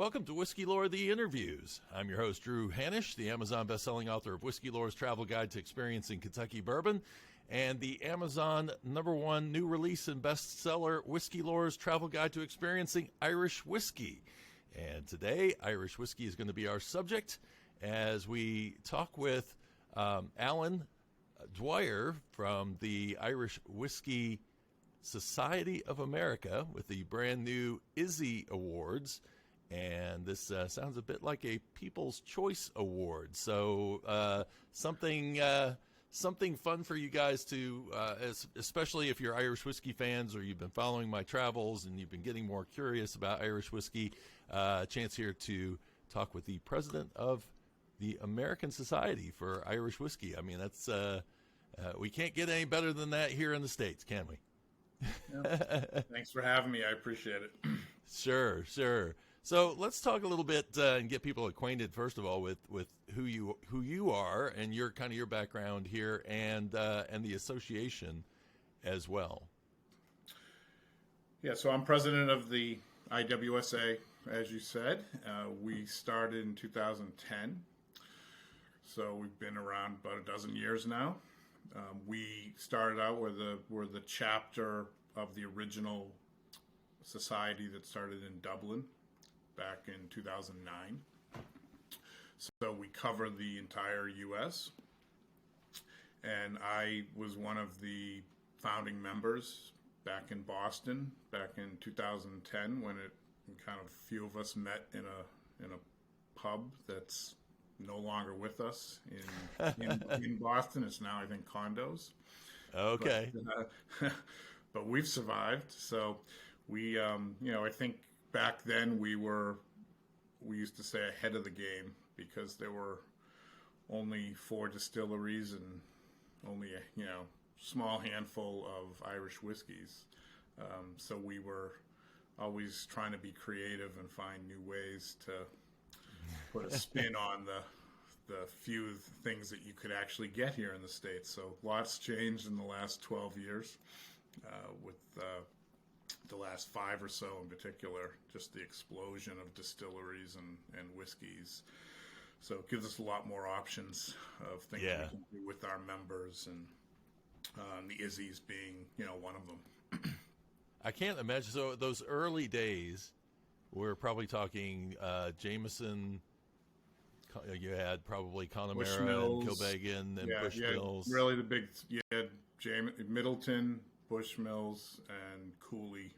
Welcome to Whiskey Lore, the interviews. I'm your host, Drew Hanisch, the Amazon best-selling author of Whiskey Lore's Travel Guide to Experiencing Kentucky Bourbon, and the Amazon #1 new release and bestseller, Whiskey Lore's Travel Guide to Experiencing Irish Whiskey. And today, Irish whiskey is going to be our subject as we talk with Allan Dwyer from the Irish Whiskey Society of America with the brand new IZZY Awards. And this sounds a bit like a People's Choice Award. So something fun for you guys to, especially if you're Irish whiskey fans or you've been following my travels and you've been getting more curious about Irish whiskey, a chance here to talk with the president of the American Society for Irish Whiskey. I mean, that's we can't get any better than that here in the States, can we? Yeah. Thanks for having me. I appreciate it. Sure. So let's talk a little bit and get people acquainted, first of all, with who you are and your background here and the association as well. Yeah, so I'm president of the IWSA, as you said. We started in 2010, so we've been around about a dozen years now. We started out we're the chapter of the original society that started in Dublin back in 2009. So we cover the entire U.S. And I was one of the founding members back in Boston back in 2010 when kind of a few of us met in a pub that's no longer with us in Boston. It's now, I think, condos. Okay. But we've survived. So we, I think back then we used to say ahead of the game because there were only 4 distilleries and only a small handful of Irish whiskeys. So we were always trying to be creative and find new ways to put a spin on the few things that you could actually get here in the States. So lots changed in the last 12 years with the last 5 or so in particular, just the explosion of distilleries and whiskeys. So it gives us a lot more options of things we can do with our members, and the IZZYs being, one of them. I can't imagine. So those early days, we're probably talking Jameson. You had probably Connemara and Kilbeggan and Bushmills. Really the big. You had Middleton, Bushmills, and Cooley.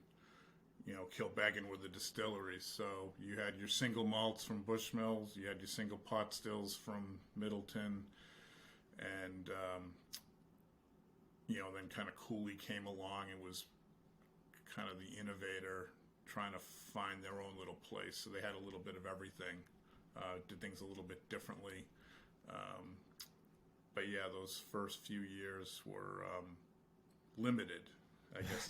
Kilbeggan were the distilleries. So you had your single malts from Bushmills, you had your single pot stills from Middleton, and then kind of Cooley came along and was kind of the innovator, trying to find their own little place. So they had a little bit of everything, did things a little bit differently. But yeah, those first few years were limited, I guess.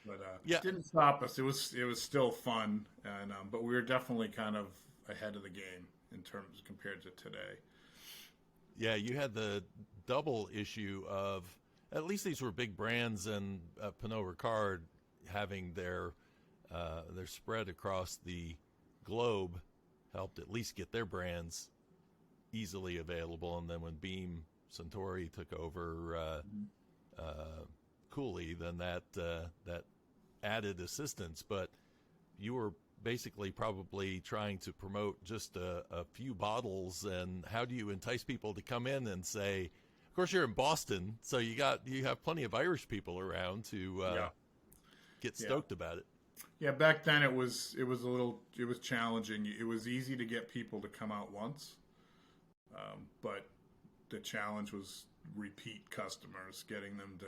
But it didn't stop us. It was still fun, and but we were definitely kind of ahead of the game in terms compared to today. Yeah, you had the double issue of, at least these were big brands, and Pernod Ricard having their spread across the globe helped at least get their brands easily available. And then when Beam Suntory took over Cooley, then that added assistance. But you were basically probably trying to promote just a few bottles. And how do you entice people to come in and say, of course you're in Boston, so you have plenty of Irish people around to get stoked about it. Yeah, back then it was challenging. It was easy to get people to come out once, but the challenge was repeat customers, getting them to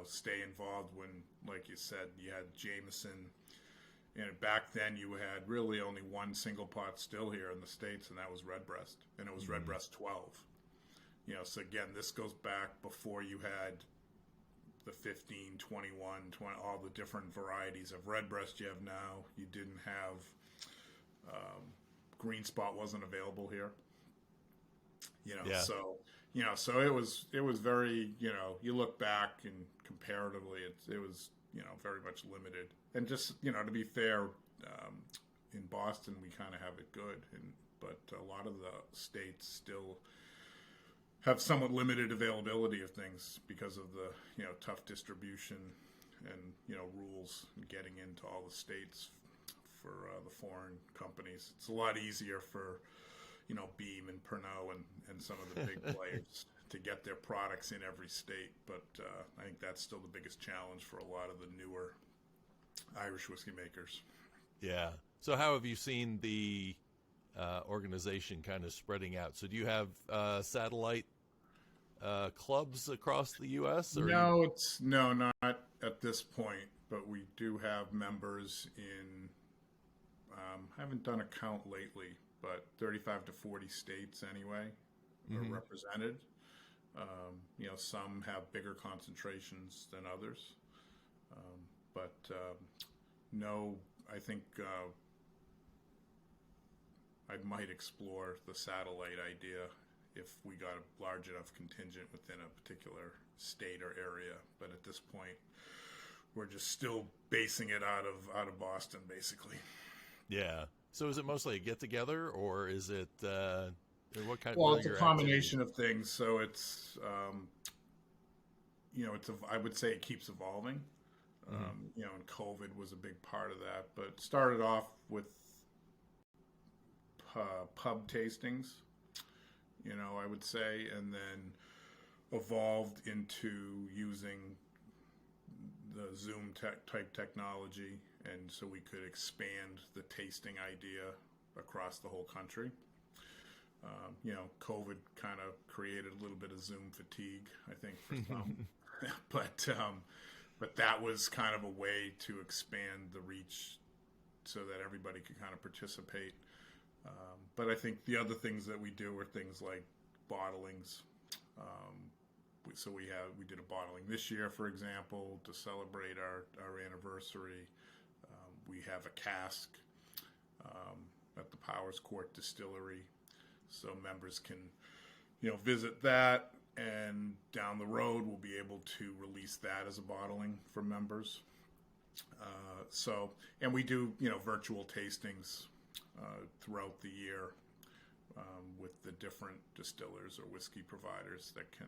stay involved when, like you said, you had Jameson. And back then you had really only one single pot still here in the States, and that was Redbreast, and it was Redbreast 12. So again, this goes back before you had the 15, 21, 20, all the different varieties of Redbreast you have now. You didn't have, Green Spot wasn't available here. So it was very, you look back and comparatively, it was, very much limited. And just, to be fair, in Boston, we kind of have it good, but a lot of the states still have somewhat limited availability of things because of the tough distribution and rules getting into all the states for the foreign companies. It's a lot easier for Beam and Pernod and some of the big players to get their products in every state, but I think that's still the biggest challenge for a lot of the newer Irish whiskey makers. Yeah. So how have you seen the organization kind of spreading out? So do you have satellite clubs across the U.S.? Or No, not at this point, but we do have members in, I haven't done a count lately, but 35 to 40 states anyway are represented. Some have bigger concentrations than others. But no, I think I might explore the satellite idea if we got a large enough contingent within a particular state or area. But at this point, we're just still basing it out of Boston, basically. Yeah. So is it mostly a get together, or is it what kind? Well, it's a combination of things. So it's I would say it keeps evolving. And COVID was a big part of that. But it started off with pub tastings, I would say, and then evolved into using the Zoom type technology, and so we could expand the tasting idea across the whole country. COVID kind of created a little bit of Zoom fatigue, I think, for some. But that was kind of a way to expand the reach so that everybody could kind of participate. But I think the other things that we do are things like bottlings. So we did a bottling this year, for example, to celebrate our anniversary. We have a cask at the Powers Court Distillery, so members can visit that, and down the road we'll be able to release that as a bottling for members. And we do virtual tastings throughout the year with the different distillers or whiskey providers that can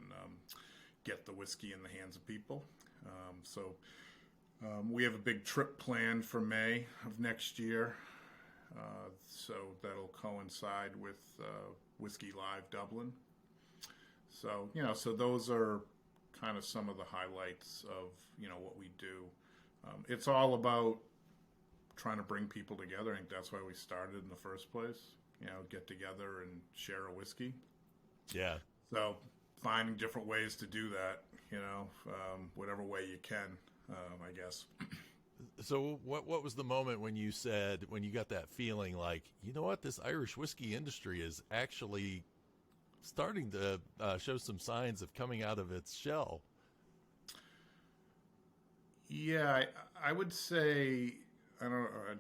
get the whiskey in the hands of people. We have a big trip planned for May of next year, so that'll coincide with Whiskey Live Dublin. So those are kind of some of the highlights of what we do. It's all about trying to bring people together. I think that's why we started in the first place. Get together and share a whiskey. Yeah. So finding different ways to do that, whatever way you can, I guess. So what was the moment when you got that feeling like, this Irish whiskey industry is actually starting to show some signs of coming out of its shell? Yeah, I would say,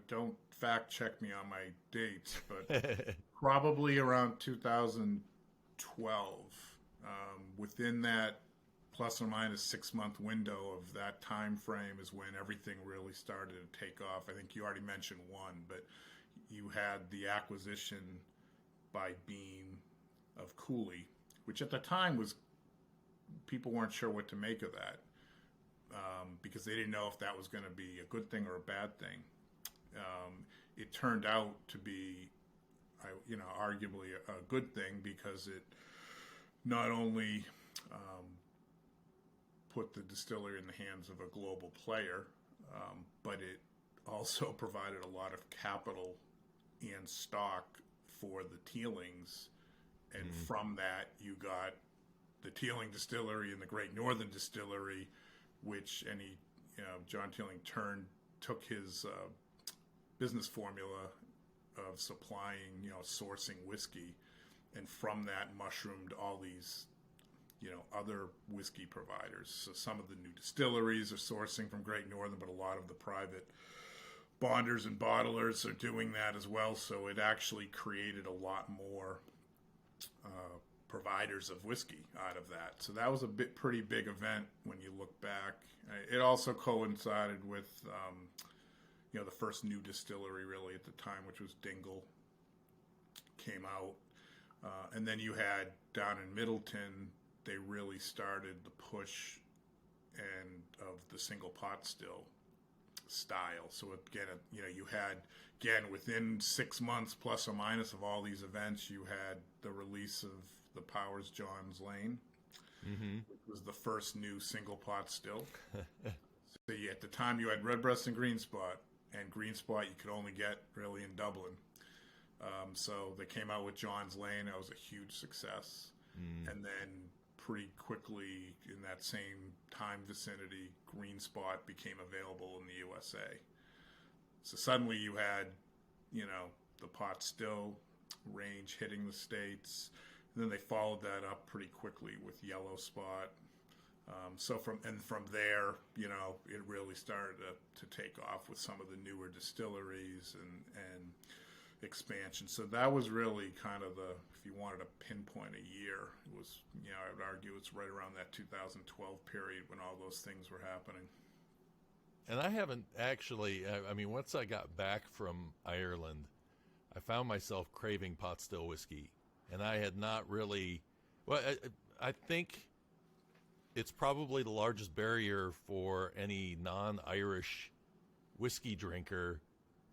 don't fact check me on my dates, but probably around 2012. Within that plus or minus 6-month window of that time frame is when everything really started to take off. I think you already mentioned one, but you had the acquisition by Beam of Cooley, which at the time people weren't sure what to make of that, because they didn't know if that was going to be a good thing or a bad thing. It turned out to be, arguably a good thing, because it not only put the distillery in the hands of a global player, but it also provided a lot of capital and stock for the Teelings. And from that, you got the Teeling Distillery and the Great Northern Distillery, which John Teeling took his business formula of supplying, sourcing whiskey, and from that mushroomed all these, other whiskey providers. So some of the new distilleries are sourcing from Great Northern, but a lot of the private bonders and bottlers are doing that as well. So it actually created a lot more providers of whiskey out of that. So that was a pretty big event when you look back. It also coincided with, the first new distillery really at the time, which was Dingle, came out. And then you had down in Middleton, they really started the push of the single pot still style. So again, you had, again, within 6 months plus or minus of all these events, you had the release of the Powers John's Lane, which was the first new single pot still. So at the time you had Redbreast and Green Spot, and Green Spot you could only get really in Dublin. So they came out with John's Lane. That was a huge success. And then pretty quickly in that same time vicinity, Green Spot became available in the USA. So suddenly you had, the pot still range hitting the States. And then they followed that up pretty quickly with Yellow Spot. So from there, it really started to take off with some of the newer distilleries and expansion. So that was really kind of if you wanted to pinpoint a year, it was, I would argue it's right around that 2012 period when all those things were happening. And I haven't actually, once I got back from Ireland, I found myself craving pot still whiskey. And I had not really, I think it's probably the largest barrier for any non-Irish whiskey drinker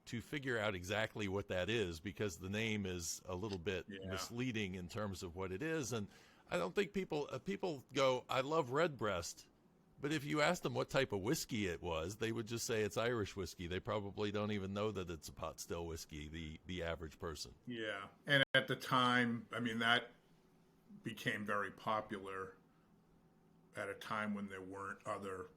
to figure out exactly what that is, because the name is a little bit misleading in terms of what it is. And I don't think people go, I love Redbreast, but if you asked them what type of whiskey it was, they would just say it's Irish whiskey. They probably don't even know that it's a pot still whiskey, the average person. Yeah, and at the time, that became very popular at a time when there weren't other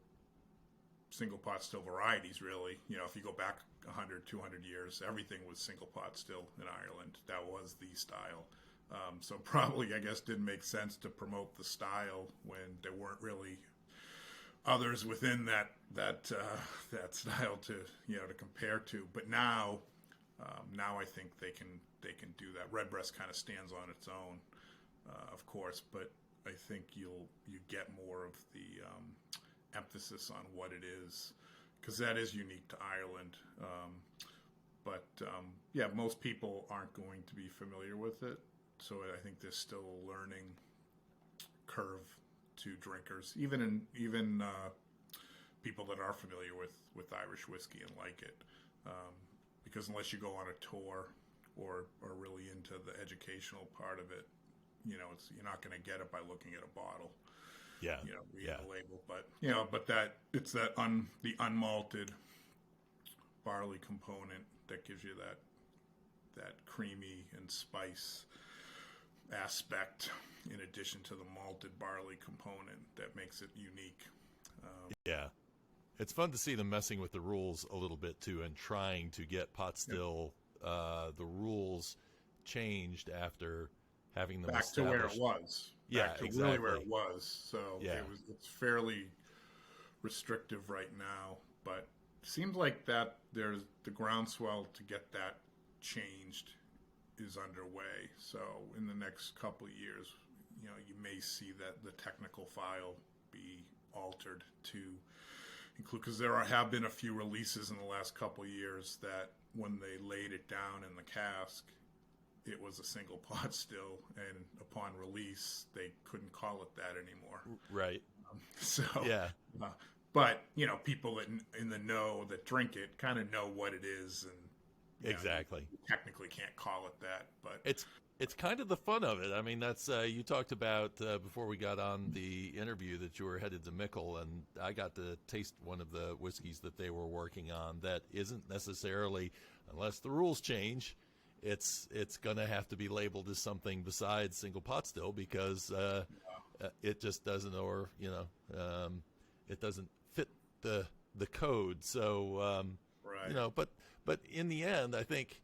single pot still varieties, really. If you go back 100, 200 years, everything was single pot still in Ireland. That was the style. So probably, I guess, didn't make sense to promote the style when there weren't really others within that style to compare to. But now I think they can do that. Redbreast kind of stands on its own, of course, but I think you get more of the emphasis on what it is, because that is unique to Ireland. But most people aren't going to be familiar with it, so I think there's still a learning curve to drinkers, even people that are familiar with Irish whiskey and like it, because unless you go on a tour or really into the educational part of it, you're not going to get it by looking at a bottle. Reading the label, but that it's the unmalted barley component that gives you that creamy and spice aspect, in addition to the malted barley component, that makes it unique. It's fun to see them messing with the rules a little bit too, and trying to get pot still the rules changed after having them back established. To where it was. Exactly. Really where it was. So it's fairly restrictive right now, but it seems like that there's the groundswell to get that changed is underway. So in the next couple of years, you may see that the technical file be altered to include, because there have been a few releases in the last couple of years that when they laid it down in the cask, it was a single pot still, and upon release, they couldn't call it that anymore. Right. But people that in the know that drink it kind of know what it is, and exactly. You technically can't call it that, but it's kind of the fun of it. That's you talked about before we got on the interview that you were headed to Mickle, and I got to taste one of the whiskeys that they were working on that isn't necessarily, unless the rules change, it's going to have to be labeled as something besides single pot still, because it just doesn't, or it doesn't fit the code. So right. But in the end, I think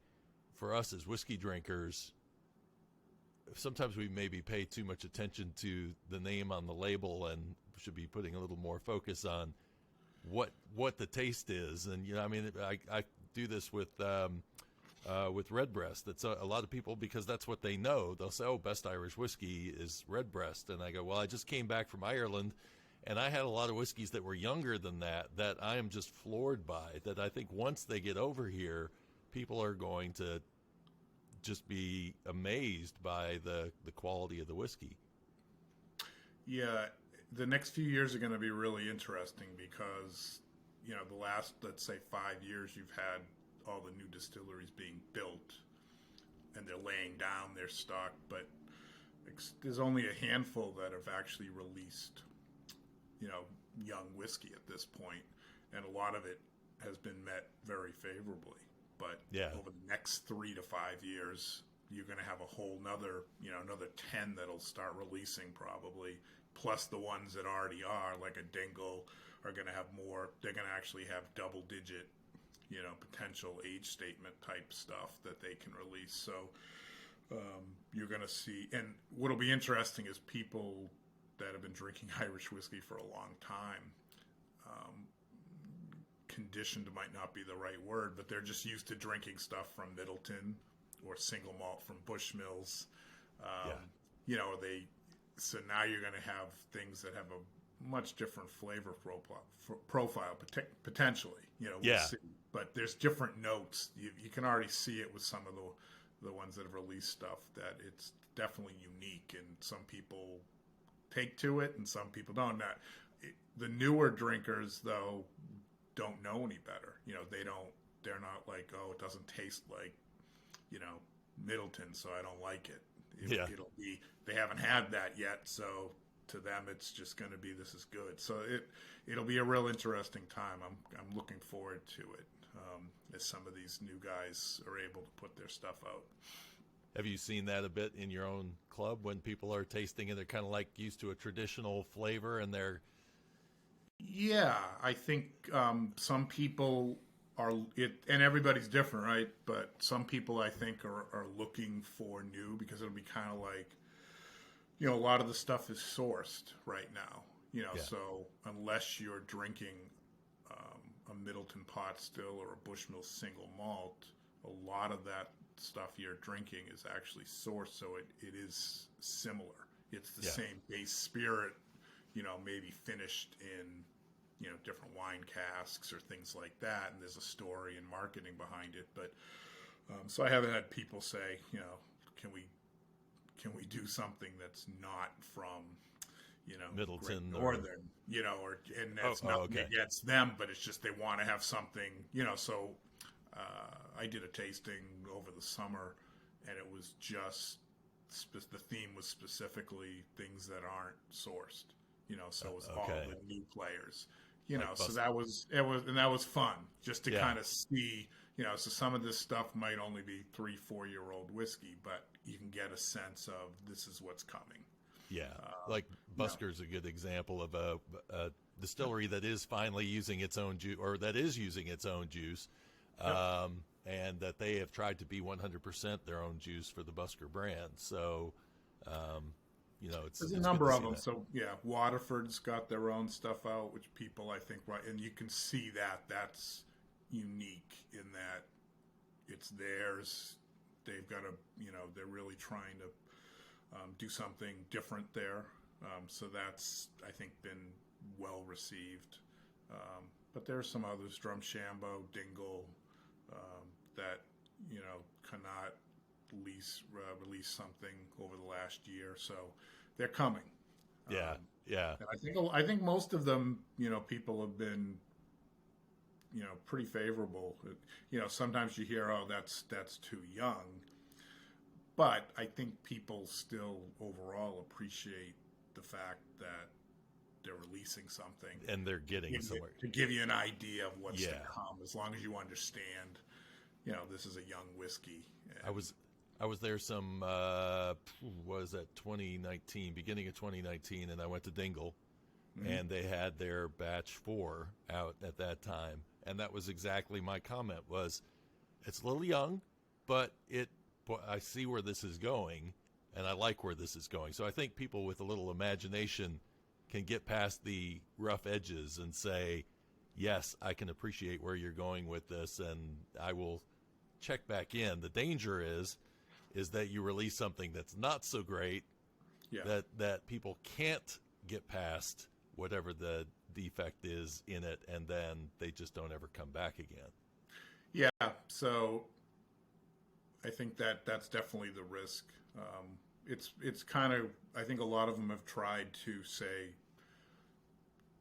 for us as whiskey drinkers, sometimes we maybe pay too much attention to the name on the label, and should be putting a little more focus on what the taste is. And I do this with Redbreast. That's a lot of people, because that's what they know. They'll say, "Oh, best Irish whiskey is Redbreast," and I go, "Well, I just came back from Ireland, And I had a lot of whiskeys that were younger than that I am just floored by, that I think once they get over here, people are going to just be amazed by the quality of the whiskey. Yeah, the next few years are going to be really interesting because, the last, let's say, 5 years, you've had all the new distilleries being built and they're laying down their stock, but there's only a handful that have actually released, young whiskey at this point, and a lot of it has been met very favorably. But over the next 3 to 5 years, you're going to have a whole another 10 that'll start releasing probably, plus the ones that already are, like a Dingle, are going to have more. They're going to actually have double-digit, potential age statement type stuff that they can release. So you're going to see, and what'll be interesting is people that have been drinking Irish whiskey for a long time, conditioned might not be the right word, but they're just used to drinking stuff from Middleton or single malt from Bushmills. So now you're going to have things that have a much different flavor profile potentially. We'll see. But there's different notes. You can already see it with some of the ones that have released stuff, that it's definitely unique, and some people take to it and some people don't. The newer drinkers, though, don't know any better. They're not like, oh, it doesn't taste like, Middleton, so I don't like it. It'll be, they haven't had that yet, so to them it's just going to be, this is good. So it'll be a real interesting time. I'm looking forward to it, as some of these new guys are able to put their stuff out. Have you seen that a bit in your own club when people are tasting and they're kind of like used to a traditional flavor and they're... Yeah, I think some people are, and everybody's different, right? But some people, I think, are looking for new, because it'll be kind of like, a lot of the stuff is sourced right now, so unless you're drinking a Middleton pot still or a Bushmill single malt, a lot of that stuff you're drinking is actually sourced, so it is similar. It's the same base spirit, maybe finished in, different wine casks or things like that, and there's a story and marketing behind it. But so I haven't had people say, can we do something that's not from, Middleton Great Northern, and that's nothing against them, but it's just they want to have something, So I did a tasting over the summer, and it was just the theme was specifically things that aren't sourced, so it was all the new players, so that was fun just to kind of see, so some of this stuff might only be 3-4 year old whiskey, but you can get a sense of this is what's coming. Yeah, like Busker's a good example of a distillery that is finally using its own juice, or that is using its own juice, and that they have tried to be 100% their own juice for the Busker brand. So, there's a number of them. So, Waterford's got their own stuff out, which people, I think, and you can see that's unique in that it's theirs. They've got they're really trying to do something different there. So that's, I think, been well received. But there's some others, Drumshambo, Dingle, that, cannot release something over the last year. So they're coming. Yeah. And I think most of them, people have been, pretty favorable. Sometimes you hear, oh, that's too young. But I think people still overall appreciate the fact that they're releasing something. And they're getting somewhere. To give you an idea of what's to come, as long as you understand, this is a young whiskey. And I was there some, 2019, beginning of 2019, and I went to Dingle, and they had their batch 4 out at that time. And that was exactly my comment was, it's a little young, but I see where this is going, and I like where this is going. So I think people with a little imagination can get past the rough edges and say, yes, I can appreciate where you're going with this, and I will check back in. The danger is that you release something that's not so great, that people can't get past, whatever the defect is in it, and then they just don't ever come back again. Yeah, so I think that's definitely the risk. It's kind of, I think a lot of them have tried to say,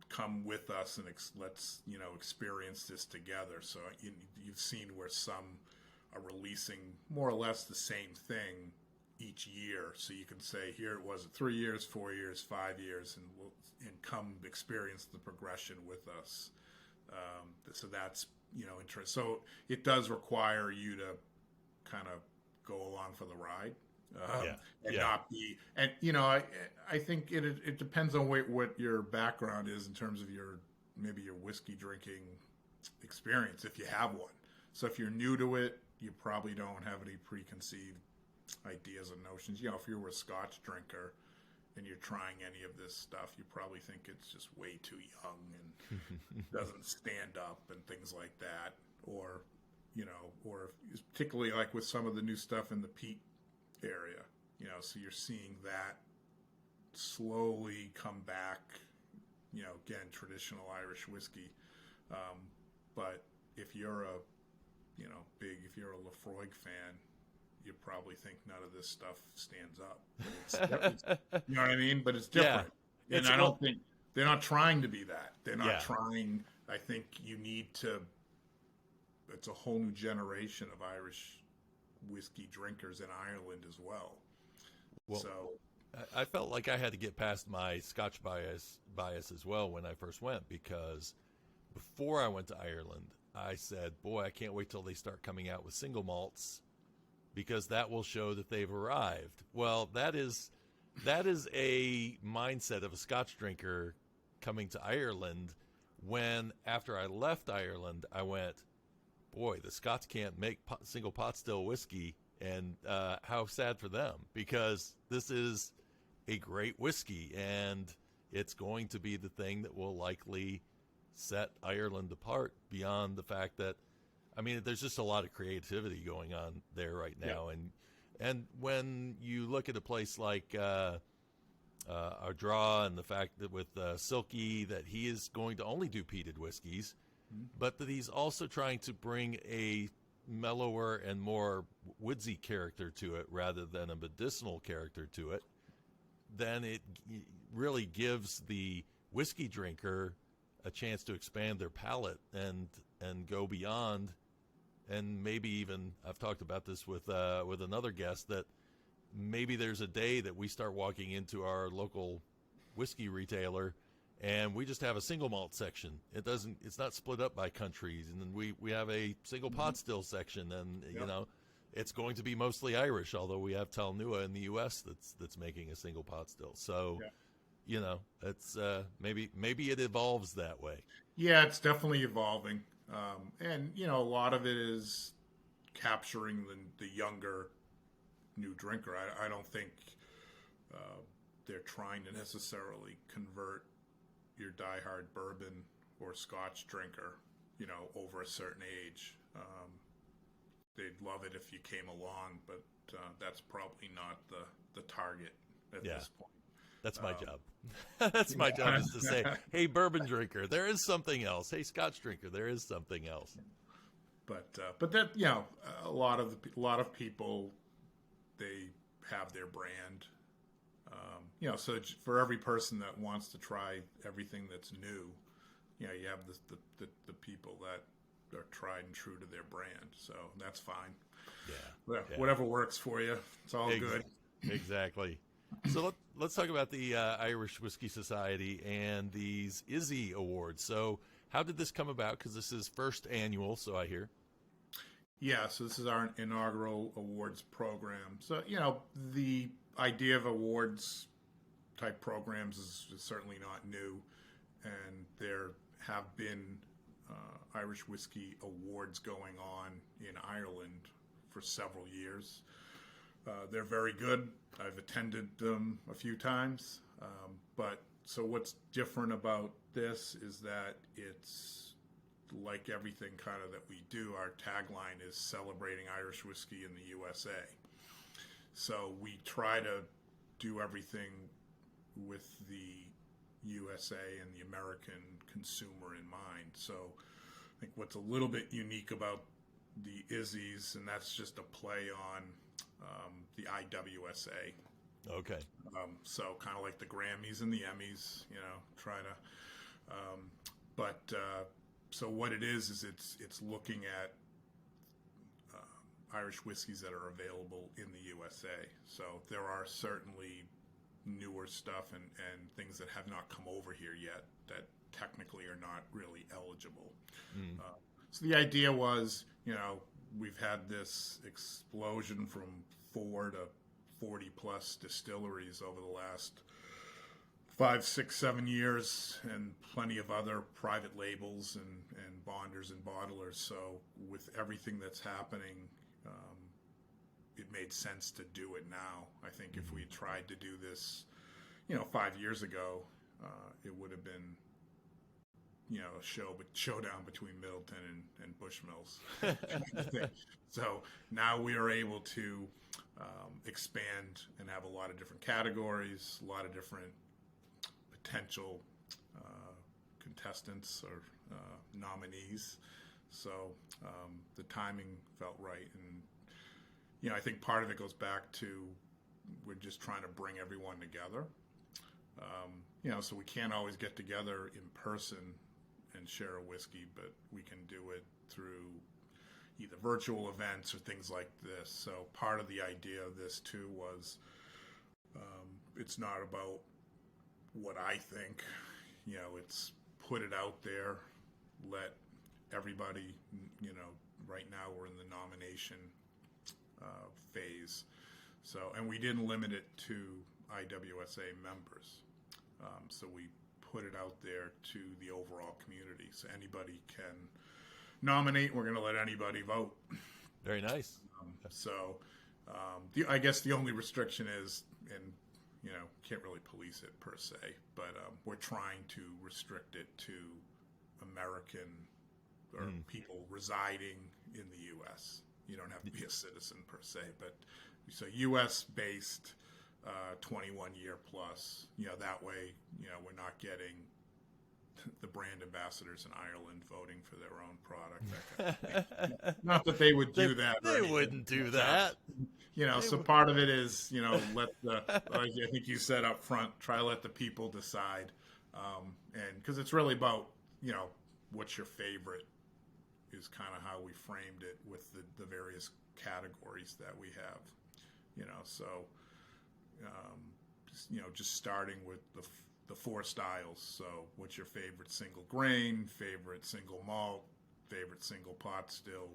come with us and let's experience this together. So you've seen where some are releasing more or less the same thing each year. So you can say, here it was 3 years, 4 years, 5 years, and come experience the progression with us. So that's interest. So it does require you to kind of go along for the ride. Not be, and I think it depends on what your background is in terms of maybe your whiskey drinking experience, if you have one. So if you're new to it, you probably don't have any preconceived ideas and notions. If you were a Scotch drinker and you're trying any of this stuff, you probably think it's just way too young and doesn't stand up and things like that, or particularly like with some of the new stuff in the peat area, so you're seeing that slowly come back, again, traditional Irish whiskey. But if you're a Lafroig fan, you probably think none of this stuff stands up. You know what I mean? But it's different. Yeah. And I don't think they're not trying to be that. They're not trying. I think you need to, it's a whole new generation of Irish whiskey drinkers in Ireland as well. So I felt like I had to get past my Scotch bias as well when I first went, because before I went to Ireland, I said, boy, I can't wait till they start coming out with single malts, because that will show that they've arrived. Well, that is a mindset of a Scotch drinker coming to Ireland, when after I left Ireland, I went, boy, the Scots can't make single pot still whiskey, and how sad for them, because this is a great whiskey, and it's going to be the thing that will likely set Ireland apart, beyond the fact that, I mean, there's just a lot of creativity going on there right now. Yeah. And when you look at a place like Ardra, and the fact that with Silky, that he is going to only do peated whiskeys, but that he's also trying to bring a mellower and more woodsy character to it rather than a medicinal character to it, then it really gives the whiskey drinker a chance to expand their palate and go beyond. And maybe even, I've talked about this with another guest, that maybe there's a day that we start walking into our local whiskey retailer and we just have a single malt section. It's not split up by countries, and then we have a single pot still section, and it's going to be mostly Irish, although we have Talnua in the U.S. that's making a single pot still. So, it's maybe it evolves that way. Yeah, it's definitely evolving, and a lot of it is capturing the younger new drinker. I don't think they're trying to necessarily convert your diehard bourbon or Scotch drinker, over a certain age. They'd love it if you came along, but that's probably not the target at this point. That's my job. That's my job, is to say, hey, bourbon drinker, there is something else. Hey, Scotch drinker, there is something else. But that, a lot of people, they have their brand. So for every person that wants to try everything that's new, you have the people that are tried and true to their brand. So that's fine. Yeah. Whatever works for you. It's all good. Exactly. So let's talk about the Irish Whiskey Society and these IZZY awards. So how did this come about? Because this is first annual, so I hear. Yeah, so this is our inaugural awards program. So, the idea of awards type programs is certainly not new, and there have been Irish whiskey awards going on in Ireland for several years. They're very good. I've attended them a few times. But so what's different about this is that it's like everything kind of that we do. Our tagline is celebrating Irish whiskey in the USA. So we try to do everything with the USA and the American consumer in mind. So I think what's a little bit unique about the IZZYs, and that's just a play on the IWSA. Okay. So kind of like the Grammys and the Emmys, trying to, so what it is it's looking at Irish whiskeys that are available in the USA. So there are certainly newer stuff and things that have not come over here yet that technically are not really eligible. So the idea was, we've had this explosion from 4 to 40 plus distilleries over the last 5, 6, 7 years, and plenty of other private labels and bonders and bottlers. So with everything that's happening, it made sense to do it now. I think if we tried to do this, 5 years ago, it would have been, a showdown between Middleton and Bushmills. So now we are able to expand and have a lot of different categories, a lot of different potential contestants or nominees. So the timing felt right. And, I think part of it goes back to we're just trying to bring everyone together. So we can't always get together in person and share a whiskey, but we can do it through either virtual events or things like this. So part of the idea of this too was it's not about what I think, it's put it out there, let everybody, right now we're in the nomination phase. So, and we didn't limit it to IWSA members. So we put it out there to the overall community. So anybody can nominate. We're going to let anybody vote. Very nice. I guess the only restriction is, and can't really police it per se, but we're trying to restrict it to American or people residing in the U.S. You don't have to be a citizen per se, but so U.S. based, 21 year plus. That way, we're not getting the brand ambassadors in Ireland voting for their own product. Not that they would do that. They wouldn't do that. So part of it is, let I think you said up front, try to let the people decide. And because it's really about, what's your favorite is kind of how we framed it with the various categories that we have, so, just starting with the 4 styles. So what's your favorite single grain, favorite single malt, favorite single pot still,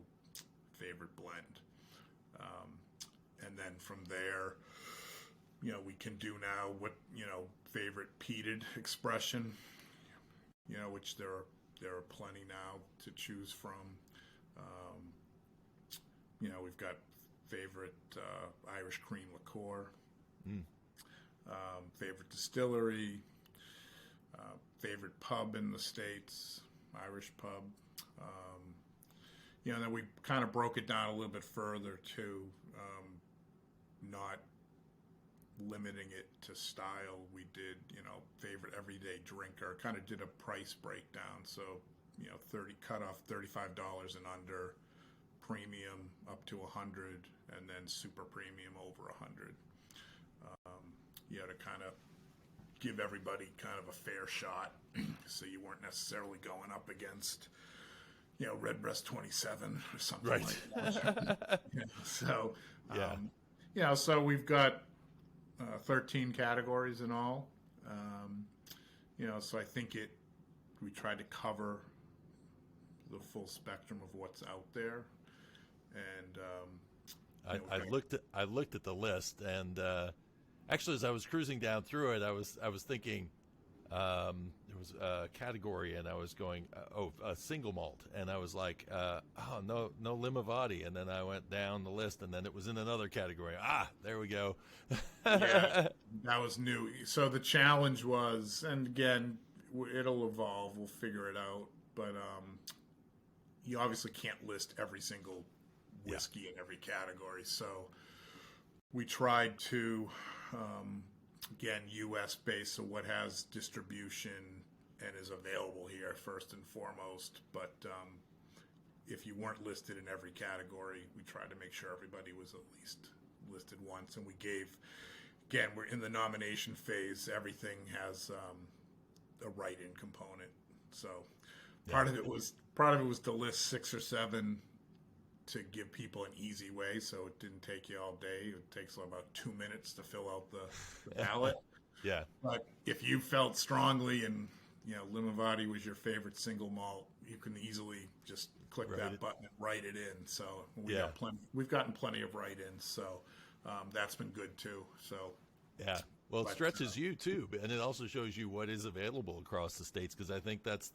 favorite blend. And then from there, we can do now what, favorite peated expression, which there are plenty now to choose from. We've got favorite Irish cream liqueur, favorite distillery, favorite pub in the States, Irish pub. And then we kind of broke it down a little bit further to not limiting it to style. We did, favorite everyday drinker, kind of did a price breakdown. So, 30 cut off $35 and under, premium up to 100, and then super premium over 100. To kind of give everybody kind of a fair shot, so you weren't necessarily going up against, Redbreast 27 or something like that. So, so we've got 13 categories in all. So I think we tried to cover the full spectrum of what's out there. And I looked at the list, and actually, as I was cruising down through it, I was thinking there was a category, and I was going, a single malt, and I was like, no Limavady, and then I went down the list, and then it was in another category. There we go. Yeah, that was new. So the challenge was, and again, it'll evolve. We'll figure it out, but you obviously can't list every single whiskey in every category. So we tried to again, U.S. based, so what has distribution and is available here first and foremost. But if you weren't listed in every category, we tried to make sure everybody was at least listed once. And we gave, again, we're in the nomination phase. Everything has a write-in component. So part of it was to list 6 or 7 to give people an easy way, so it didn't take you all day. It takes about 2 minutes to fill out the ballot. Yeah. But if you felt strongly and Limavady was your favorite single malt, you can easily just click that button and write it in. So we've gotten plenty of write-ins, so that's been good too. So yeah. Well, it stretches you too, and it also shows you what is available across the states, because I think that's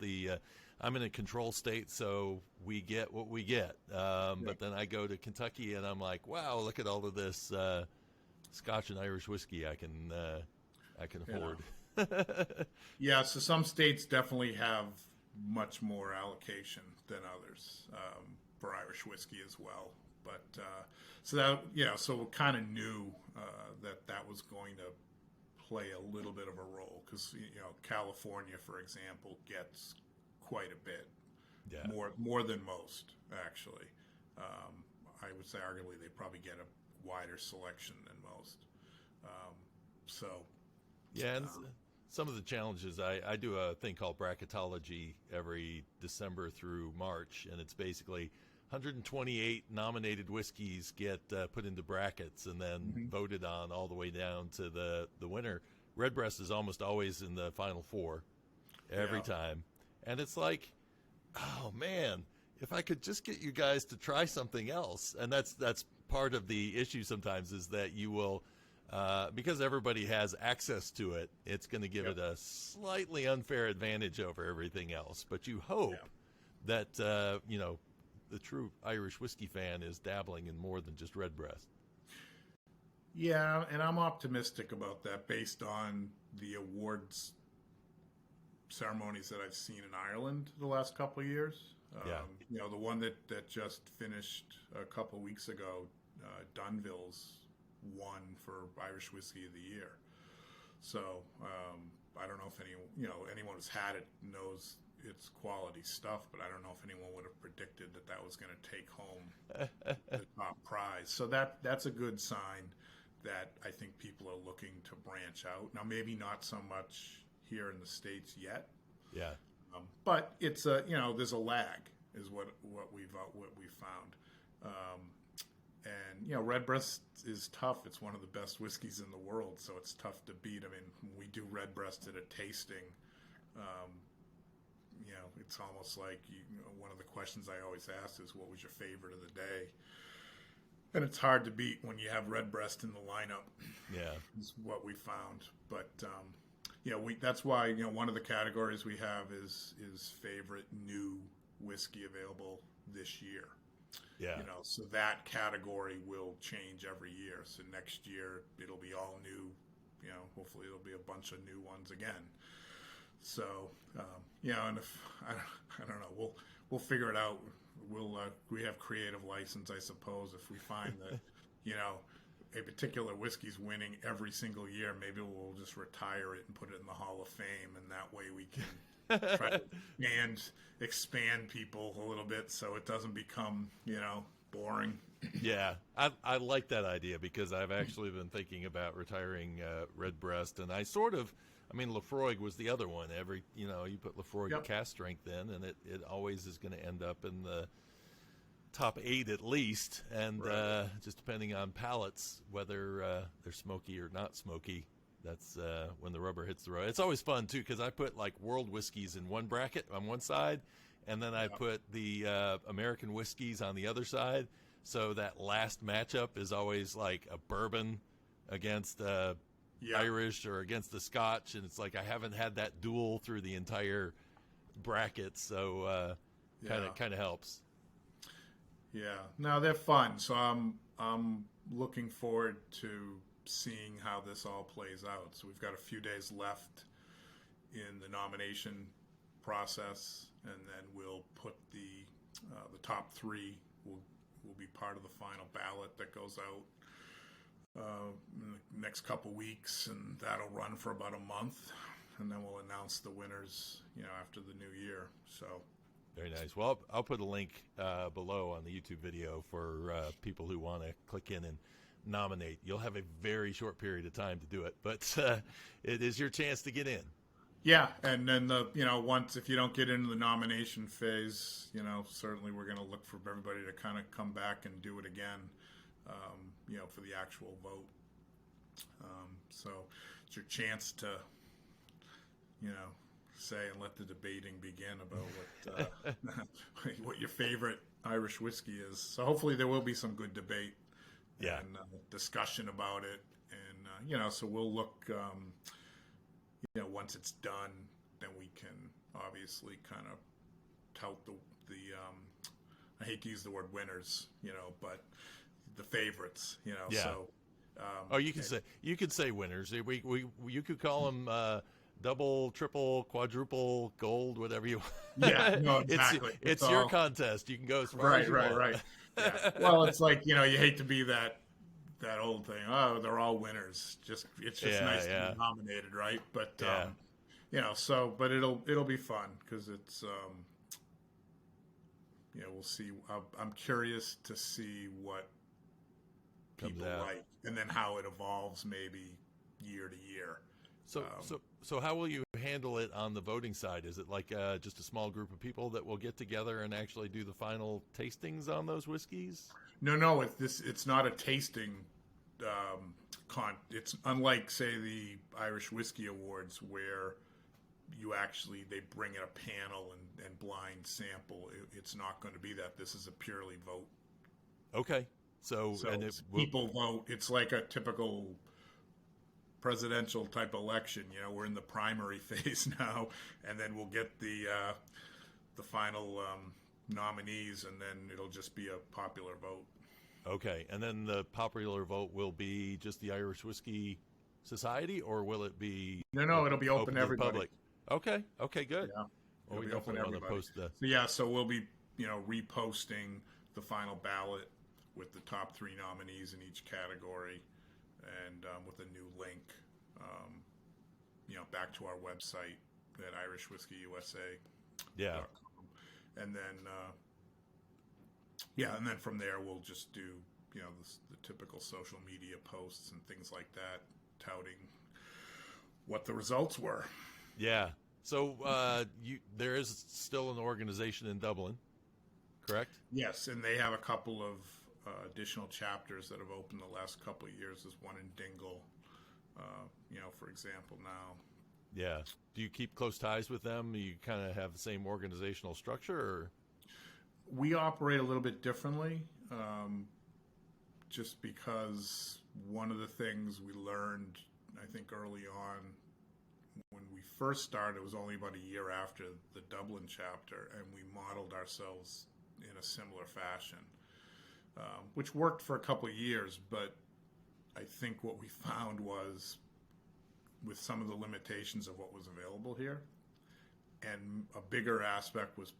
I'm in a control state, so we get what we get. But then I go to Kentucky, and I'm like, wow, look at all of this Scotch and Irish whiskey I can afford. Yeah, so some states definitely have much more allocation than others for Irish whiskey as well. But so we kind of knew that was going to play a little bit of a role, because California, for example, gets quite a bit, more than most actually. I would say arguably they probably get a wider selection than most. And some of the challenges, I do a thing called bracketology every December through March, and it's basically 128 nominated whiskeys get put into brackets and then voted on all the way down to the winner. Redbreast is almost always in the final 4 every time. And it's like, oh man, if I could just get you guys to try something else. And that's part of the issue sometimes, is that you will, because everybody has access to it, it's going to give it a slightly unfair advantage over everything else. But you hope that, the true Irish whiskey fan is dabbling in more than just Redbreast. Yeah, and I'm optimistic about that based on the awards ceremonies that I've seen in Ireland the last couple of years. The one that just finished a couple of weeks ago, Dunville's won for Irish Whiskey of the Year. So I don't know if anyone who's had it knows it's quality stuff, but I don't know if anyone would have predicted that was going to take home the top prize. So that's a good sign that I think people are looking to branch out. Now, maybe not so much here in the States yet. Yeah. But it's there's a lag, is what we've found. And Redbreast is tough. It's one of the best whiskeys in the world, so it's tough to beat. I mean, when we do Redbreast at a tasting, it's almost like one of the questions I always ask is, what was your favorite of the day? And it's hard to beat when you have Redbreast in the lineup. Yeah, is what we found. But that's why one of the categories we have is favorite new whiskey available this year. Yeah. So that category will change every year. So next year it'll be all new. Hopefully it'll be a bunch of new ones again. So and if I don't know, we'll figure it out. We have creative license, I suppose. If we find that a particular whiskey's winning every single year, maybe we'll just retire it and put it in the Hall of Fame, and that way we can try to expand people a little bit so it doesn't become boring. Yeah, I like that idea, because I've actually been thinking about retiring Redbreast, and Lafroig was the other one. You put Lafroig cast strength in, and it always is going to end up in the top 8 at least, and just depending on palates, whether they're smoky or not smoky. That's when the rubber hits the road. It's always fun too, because I put like world whiskeys in one bracket on one side, and then I put the American whiskeys on the other side. So that last matchup is always like a bourbon against Irish or against the Scotch, and it's like I haven't had that duel through the entire bracket, so kind of helps. Yeah, no, they're fun. So I'm looking forward to seeing how this all plays out. So we've got a few days left in the nomination process, and then we'll put the top 3 will be part of the final ballot that goes out in the next couple weeks, and that'll run for about a month, and then we'll announce the winners, after the new year. So. Very nice. Well, I'll put a link below on the YouTube video for people who want to click in and nominate. You'll have a very short period of time to do it, but it is your chance to get in. Yeah, and then once if you don't get into the nomination phase, certainly we're going to look for everybody to kind of come back and do it again, for the actual vote. So it's your chance to, say and let the debating begin about what your favorite Irish whiskey is. So hopefully there will be some good debate and discussion about it, and so we'll look. Once it's done, then we can obviously kind of tout the I hate to use the word winners, but the favorites, So, you could say winners. You could call them double, triple, quadruple, gold, whatever you want. Yeah, no, exactly. It's your contest. You can go as far as you want. Right. Yeah. Well, it's like, you hate to be that old thing. Oh, they're all winners. It's just nice to be nominated, right? But but it'll be fun because it's we'll see. I'm curious to see what people like, and then how it evolves maybe year to year. So how will you handle it on the voting side? Is it like just a small group of people that will get together and actually do the final tastings on those whiskeys? No, it's not a tasting it's unlike, say, the Irish Whiskey Awards, where they bring in a panel and blind sample. It's not going to be that. This is a purely vote. Okay. So people vote. It's like a typical presidential type election. We're in the primary phase now, and then we'll get the final nominees, and then it'll just be a popular vote. Okay, and then the popular vote will be just the Irish Whiskey Society, or will it be? No, it'll be open to everybody. Public. Okay, good. Yeah, well, we definitely want to post that. So we'll be reposting the final ballot with the top 3 nominees in each category, and with a new link, back to our website at Irish Whiskey USA. Yeah. And then, and then from there we'll just do, the typical social media posts and things like that, touting what the results were. Yeah. So there is still an organization in Dublin, correct? Yes, and they have a couple of additional chapters that have opened the last couple of years. There's one in Dingle, for example, now. Yeah. Do you keep close ties with them? You kind of have the same organizational structure, or? We operate a little bit differently, just because one of the things we learned, I think, early on when we first started, it was only about a year after the Dublin chapter, and we modeled ourselves in a similar fashion, which worked for a couple of years. But I think what we found was, with some of the limitations of what was available here, and a bigger aspect was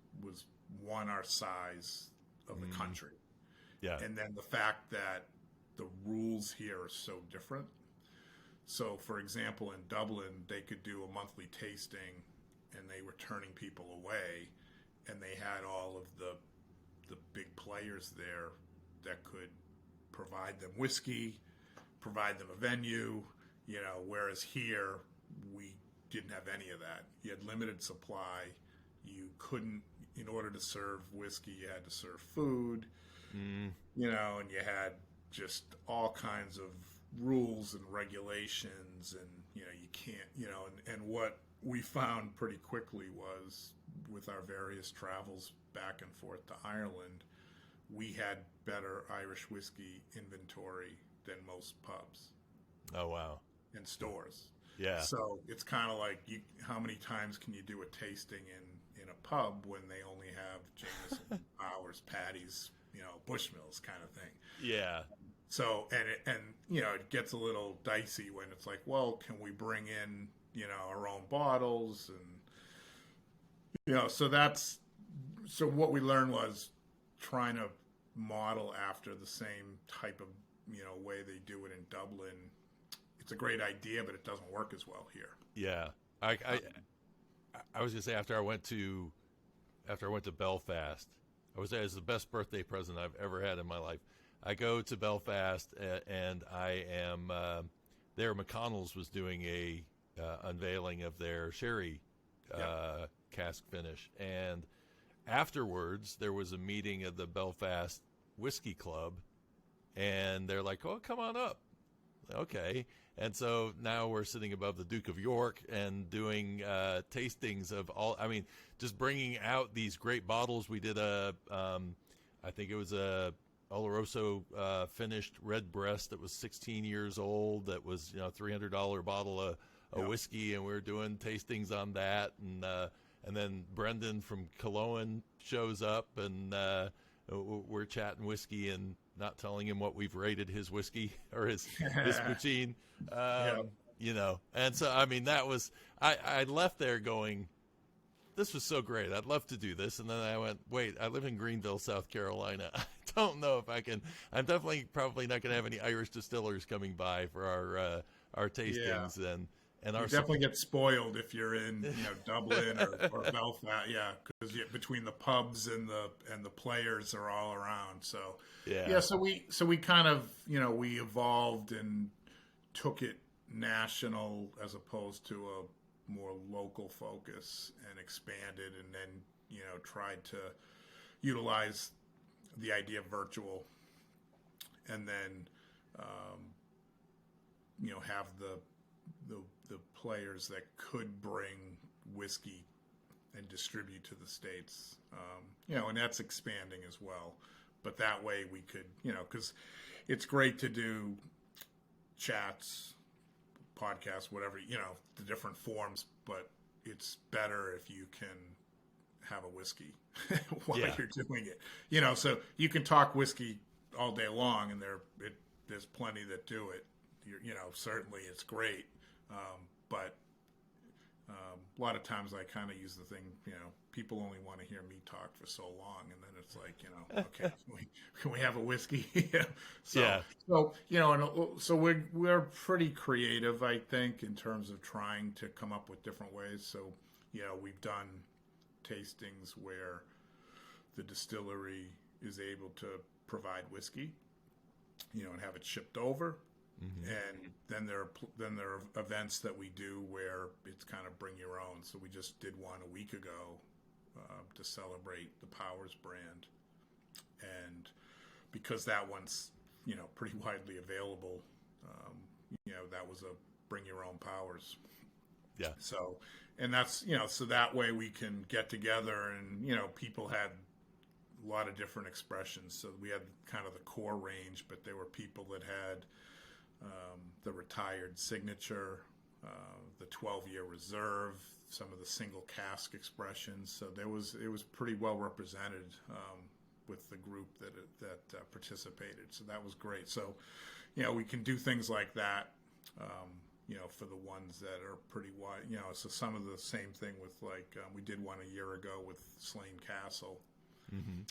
one, our size of the country. Yeah. And then the fact that the rules here are so different. So, for example, in Dublin, they could do a monthly tasting, and they were turning people away, and they had all of the big players there that could provide them whiskey, provide them a venue, whereas here we didn't have any of that. You had limited supply. You couldn't, in order to serve whiskey, you had to serve food, and you had just all kinds of rules and regulations, and you can't, and what we found pretty quickly was, with our various travels back and forth to Ireland, we had better Irish whiskey inventory than most pubs. Oh, wow. And stores. Yeah. So it's kind of like, how many times can you do a tasting in a pub when they only have Jameson, Powers, Paddy's, Bushmills kind of thing. Yeah. So, and it gets a little dicey when it's like, well, can we bring in, our own bottles? And, so what we learned was trying to model after the same type of way they do it in Dublin. It's a great idea, but it doesn't work as well here. Yeah, I was gonna say after I went to Belfast, I was the best birthday present I've ever had in my life. I go to Belfast and I am there. McConnell's was doing a unveiling of their sherry cask finish, and afterwards there was a meeting of the Belfast Whiskey Club, and they're like, "Oh, come on up." Okay. And so now we're sitting above the Duke of York and doing tastings of just bringing out these great bottles. We did I think it was a Oloroso finished red breast that was 16 years old. That was, $300 bottle of whiskey, and we were doing tastings on that. And then Brendan from Cologne shows up, and we're chatting whiskey and not telling him what we've rated his whiskey or his poutine, And so, that was, I left there going, this was so great. I'd love to do this. And then I went, wait, I live in Greenville, South Carolina. I don't know if I can. I'm probably not going to have any Irish distillers coming by for our tastings. Yeah. And you our definitely get spoiled if you're in Dublin or Belfast, because between the pubs and the players are all around. So so we kind of we evolved and took it national as opposed to a more local focus, and expanded, and then tried to utilize the idea of virtual, and then have the players that could bring whiskey and distribute to the States, and that's expanding as well. But that way we could, because it's great to do chats, podcasts, whatever, the different forms, but it's better if you can have a whiskey while you're doing it, so you can talk whiskey all day long, and there's plenty that do it. Certainly it's great. But a lot of times I kind of use the thing, people only want to hear me talk for so long, and then it's like, okay, can we have a whiskey? So we're pretty creative, I think, in terms of trying to come up with different ways. So, we've done tastings where the distillery is able to provide whiskey, and have it shipped over. Mm-hmm. And then there are events that we do where it's kind of bring your own. So we just did one a week ago to celebrate the Powers brand, and because that one's pretty widely available, that was a bring your own Powers. Yeah. So, and that's so that way we can get together, and people had a lot of different expressions. So we had kind of the core range, but there were people that had the retired signature, the 12-year reserve, some of the single cask expressions. So it was pretty well represented with the group that participated. So that was great. So, we can do things like that, for the ones that are pretty wide. So some of the same thing with we did one a year ago with Slainte Castle. Mm-hmm.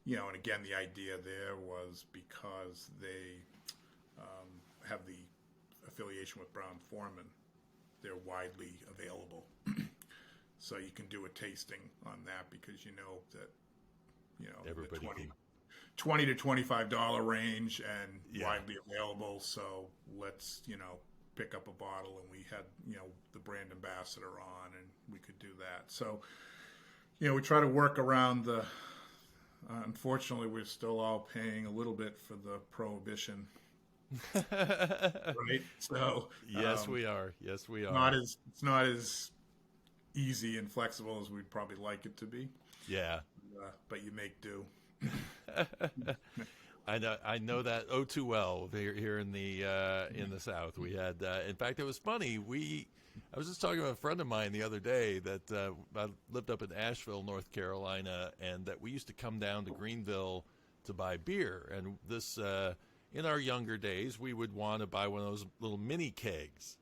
And again, the idea there was because they have the affiliation with Brown-Forman, they're widely available. So you can do a tasting on that because that everybody the $20 to $25 range and widely available. So let's pick up a bottle, and we had the brand ambassador on, and we could do that. So we try to work around the. Unfortunately, we're still all paying a little bit for the prohibition. Right. So yes, we are. Yes, we are. It's not as easy and flexible as we'd probably like it to be. Yeah. But you make do. I know that too well here in the South. We had, in fact, it was funny. I was just talking to a friend of mine the other day that I lived up in Asheville, North Carolina, and that we used to come down to Greenville to buy beer. And this, in our younger days, we would want to buy one of those little mini kegs.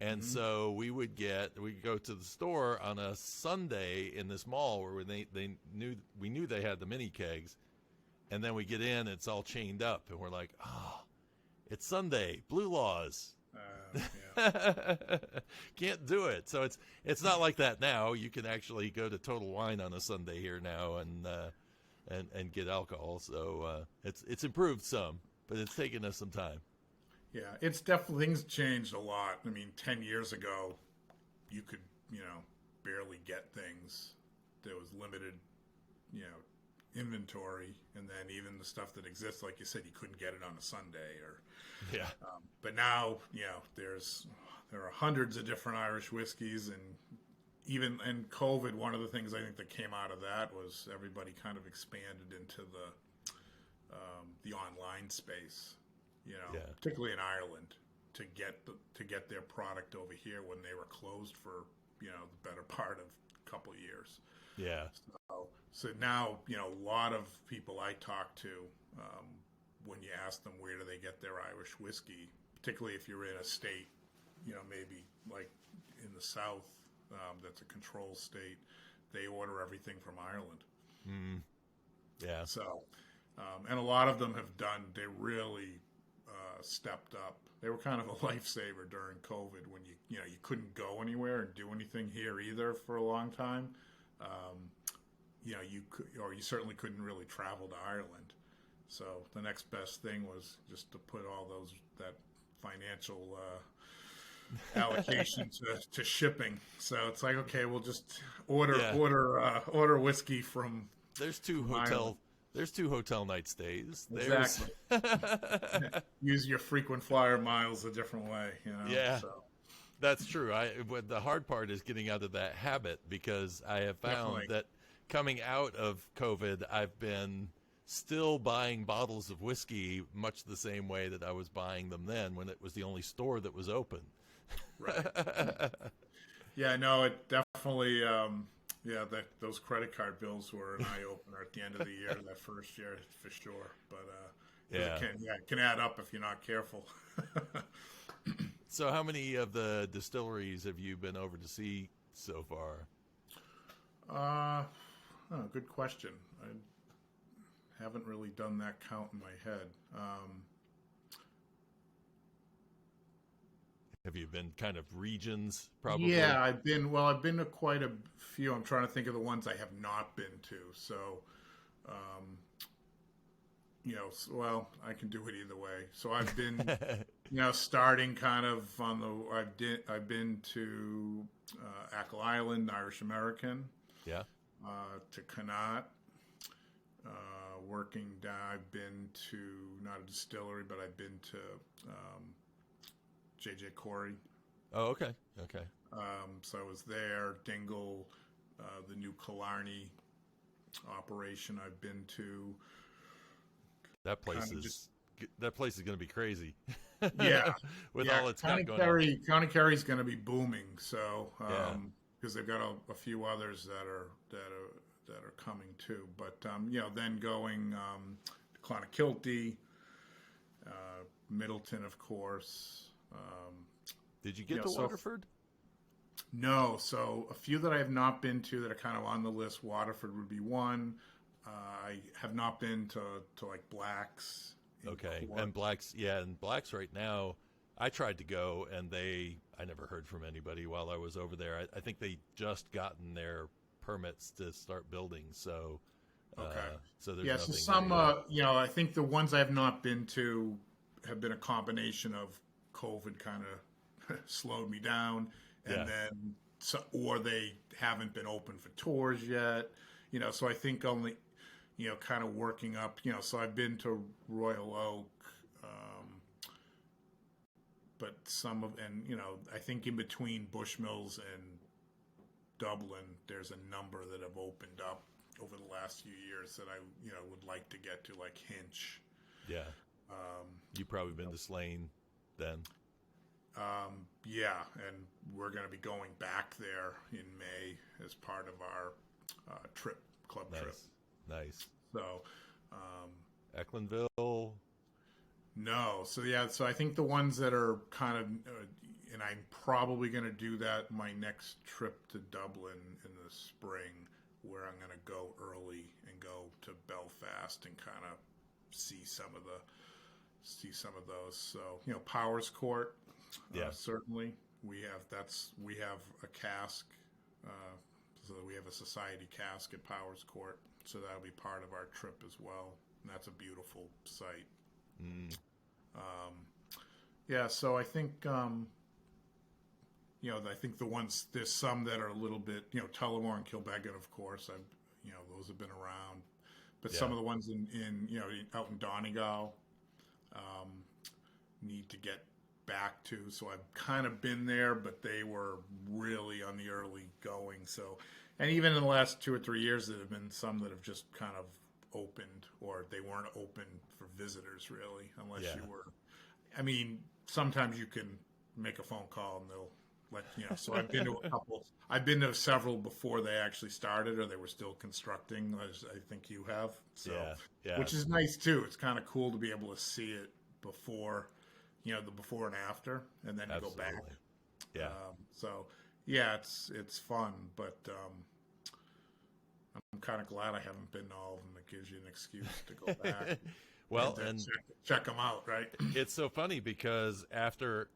And mm-hmm. so we'd go to the store on a Sunday in this mall where we knew they had the mini kegs. and then we get in, it's all chained up, and we're like, oh, it's Sunday, blue laws. Yeah. Can't do it. So it's not like that now. You can actually go to Total Wine on a Sunday here now and get alcohol. So it's improved some, but it's taken us some time. Yeah, it's definitely, things changed a lot. I mean, 10 years ago, you could, barely get things. There was limited, inventory, and then even the stuff that exists, like you said, you couldn't get it on a Sunday. Yeah. But now, there are hundreds of different Irish whiskeys, and even in COVID, one of the things I think that came out of that was everybody kind of expanded into the online space. Particularly in Ireland, to get their product over here when they were closed for the better part of a couple of years. Yeah. So now a lot of people I talk to, when you ask them where do they get their Irish whiskey, particularly if you're in a state, maybe like in the South, that's a control state, they order everything from Ireland. Mm. Yeah. So, and a lot of them they really stepped up. They were kind of a lifesaver during COVID when you couldn't go anywhere and do anything here either for a long time. You could, or you certainly couldn't really travel to Ireland. So the next best thing was just to put all that financial allocation to shipping. So it's like, okay, we'll just order whiskey from. There's two hotel night stays. Exactly. Use your frequent flyer miles a different way. Yeah. So. That's true. The hard part is getting out of that habit, because I have found that coming out of COVID, I've been still buying bottles of whiskey much the same way that I was buying them then, when it was the only store that was open. Right. Yeah, no, it definitely, those credit card bills were an eye-opener at the end of the year, that first year, for sure. But it can add up if you're not careful. So how many of the distilleries have you been over to see so far? Good question. I haven't really done that count in my head. Have you been kind of regions, probably? Yeah, I've been to quite a few. I'm trying to think of the ones I have not been to. So, I can do it either way. So I've been, starting kind of on I've been to Achill Island, Irish American. Yeah. To Connaught. Working down, I've been to, not a distillery, but I've been to J.J. Corey. Oh, okay. So I was there. Dingle, the new Killarney operation I've been to. That place is going to be crazy. Yeah. With all its got going on. County Kerry's going to be booming. So, because they've got a few others that are coming too. But then going to Clonakilty, Middleton, of course. Did you get to Waterford? No. So a few that I have not been to that are kind of on the list. Waterford would be one. I have not been to like Black's. Okay, and Black's right now. I tried to go, and I never heard from anybody while I was over there. I think they just gotten their permits to start building, so okay. So there's nothing. So some, I think the ones I have not been to have been a combination of COVID kind of slowed me down, and then or they haven't been open for tours yet. So I think only, kind of working up. So I've been to Royal Oak. But I think in between Bushmills and Dublin, there's a number that have opened up over the last few years that I, would like to get to, like Hinch. Yeah. You've probably been to Slainte then. Yeah, and we're going to be going back there in May as part of our club trip. Nice. So, Ecklandville. No. So I think the ones that are kind of, and I'm probably going to do that my next trip to Dublin in the spring, where I'm going to go early and and go to Belfast and kind of see some of those. So, Powers Court, certainly we have a cask. So we have a society cask at Powers Court, so that'll be part of our trip as well. And that's a beautiful site. So I think, I think the ones, there's some that are a little bit, Tullamore and Kilbeggan, of course, those have been around. But some of the ones in out in Donegal, need to get back to. So I've kind of been there, but they were really on the early going. So, and even in the last 2 or 3 years, there have been some that have just kind of opened, or they weren't open for visitors really, unless you were. I mean, sometimes you can make a phone call and they'll let you know. So I've been to a couple. I've been to several before they actually started, or they were still constructing, as I think you have. So, which is nice too. It's kind of cool to be able to see it before, the before and after, and then go back. Yeah. It's fun, but I'm kind of glad I haven't been to all of them. It gives you an excuse to go back. Well, and check them out, right? It's so funny because after,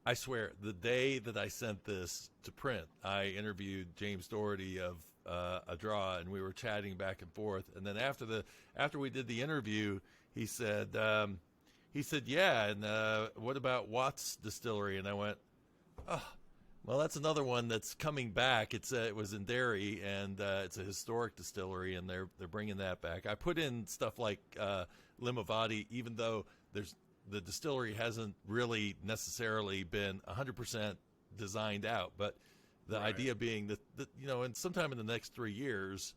I swear, the day that I sent this to print, I interviewed James Doherty of A Draw, and we were chatting back and forth. And then after we did the interview, he said, yeah, and what about Watts Distillery? And I went, oh, well, that's another one that's coming back. It was in Derry, and it's a historic distillery, and they're bringing that back. I put in stuff like Limavady, even though the distillery hasn't really necessarily been 100% designed out, but the idea being that and sometime in the next 3 years,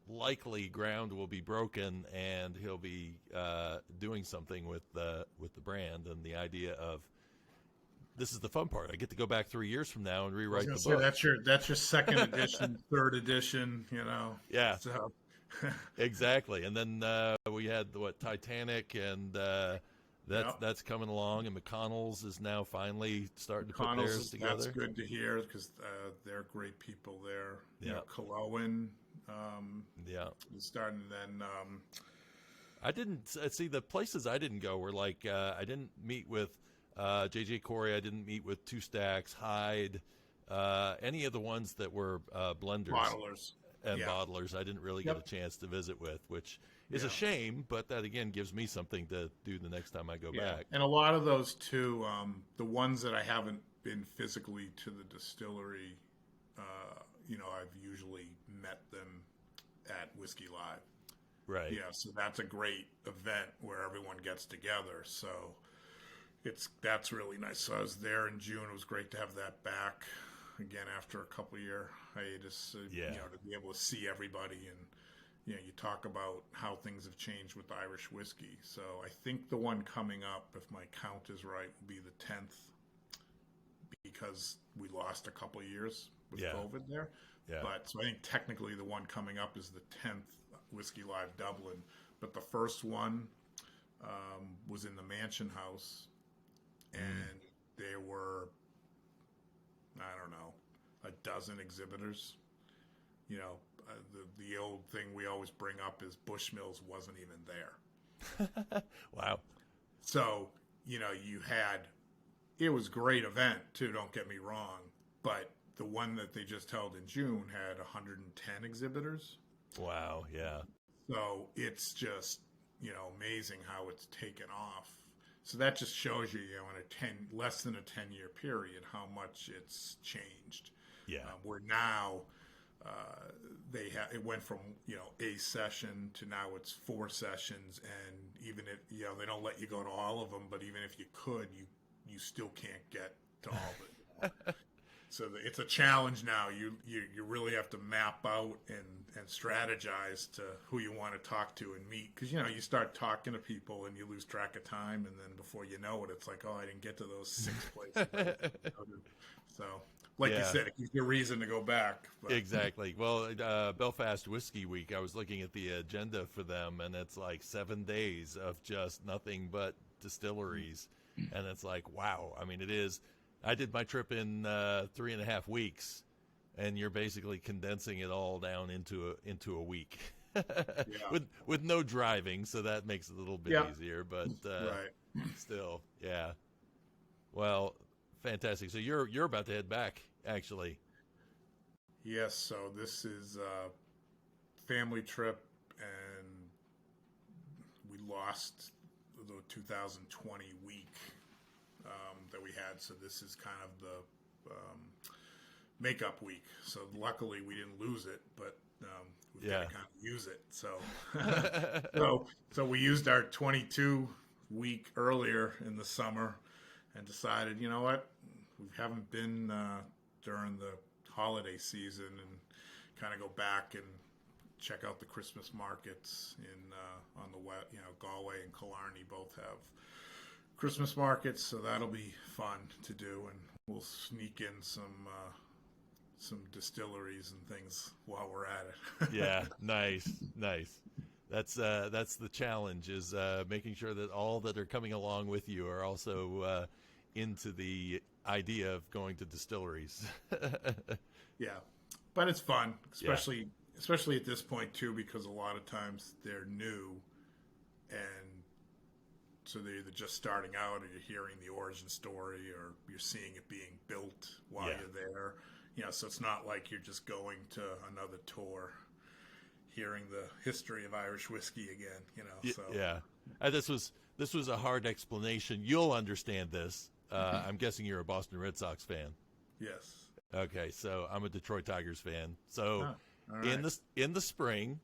likely ground will be broken, and he'll be doing something with the brand. And the idea of, this is the fun part, I get to go back 3 years from now and rewrite the book. That's your second edition, third edition, Yeah. So. Exactly. And then we had Titanic, and that's coming along, and McConnell's is now finally starting to put theirs together. That's good to hear, because they're great people there. Killowen is starting. Then I didn't see the places I didn't go were like I didn't meet with JJ Corey. I didn't meet with Two Stacks, Hyde, any of the ones that were blenders. Bottlers. And bottlers I didn't really get a chance to visit with, which is a shame, but that again gives me something to do the next time I go back. And a lot of those too, the ones that I haven't been physically to the distillery, I've usually met them at Whiskey Live. Right. Yeah, so that's a great event where everyone gets together. So that's really nice. So I was there in June. It was great to have that back again after a couple year hiatus. To be able to see everybody, and you talk about how things have changed with Irish whiskey. So I think the one coming up, if my count is right, will be the 10th, because we lost a couple years with COVID there. Yeah. But so I think technically the one coming up is the 10th Whiskey Live Dublin. But the first one was in the Mansion House, and there were, I don't know, a dozen exhibitors. The old thing we always bring up is Bushmills wasn't even there. Wow. So, it was a great event too, don't get me wrong, but the one that they just held in June had 110 exhibitors. Wow, yeah. So it's just, amazing how it's taken off. So that just shows you, in less than a 10-year period, how much it's changed. Yeah. Where now it went from, a session to now it's 4 sessions, and even if, they don't let you go to all of them, but even if you could, you still can't get to all of it. So it's a challenge now. You really have to map out and strategize to who you want to talk to and meet, because you start talking to people and you lose track of time, and then before you know it, it's like, oh, I didn't get to those 6 places. So, like you said, it gives you a reason to go back. But. Exactly. Well, Belfast Whiskey Week, I was looking at the agenda for them, and it's like 7 days of just nothing but distilleries, and it's like, wow. I mean, it is. I did my trip in 3.5 weeks, and you're basically condensing it all down into a week. Yeah. with no driving, so that makes it a little bit Yeah. easier. But Right. still, yeah. Well, fantastic. So you're about to head back, actually. Yes. So this is a family trip, and we lost the 2020 week that we had. So this is kind of the makeup week. So luckily we didn't lose it, but we've got to kind of use it. So so we used our 22 week earlier in the summer and decided, you know what, we haven't been during the holiday season, and kind of go back and check out the Christmas markets in on the west. Galway and Killarney both have Christmas markets, so that'll be fun to do, and we'll sneak in some distilleries and things while we're at it. Yeah, nice. That's the challenge, is making sure that all that are coming along with you are also into the idea of going to distilleries. Yeah, but it's fun, especially at this point too, because a lot of times they're new, and so they're either just starting out, or you're hearing the origin story, or you're seeing it being built while you're there. So it's not like you're just going to another tour, hearing the history of Irish whiskey again. So Yeah, this was a hard explanation. You'll understand this. I'm guessing you're a Boston Red Sox fan. Yes. Okay, so I'm a Detroit Tigers fan. So all right. in the spring,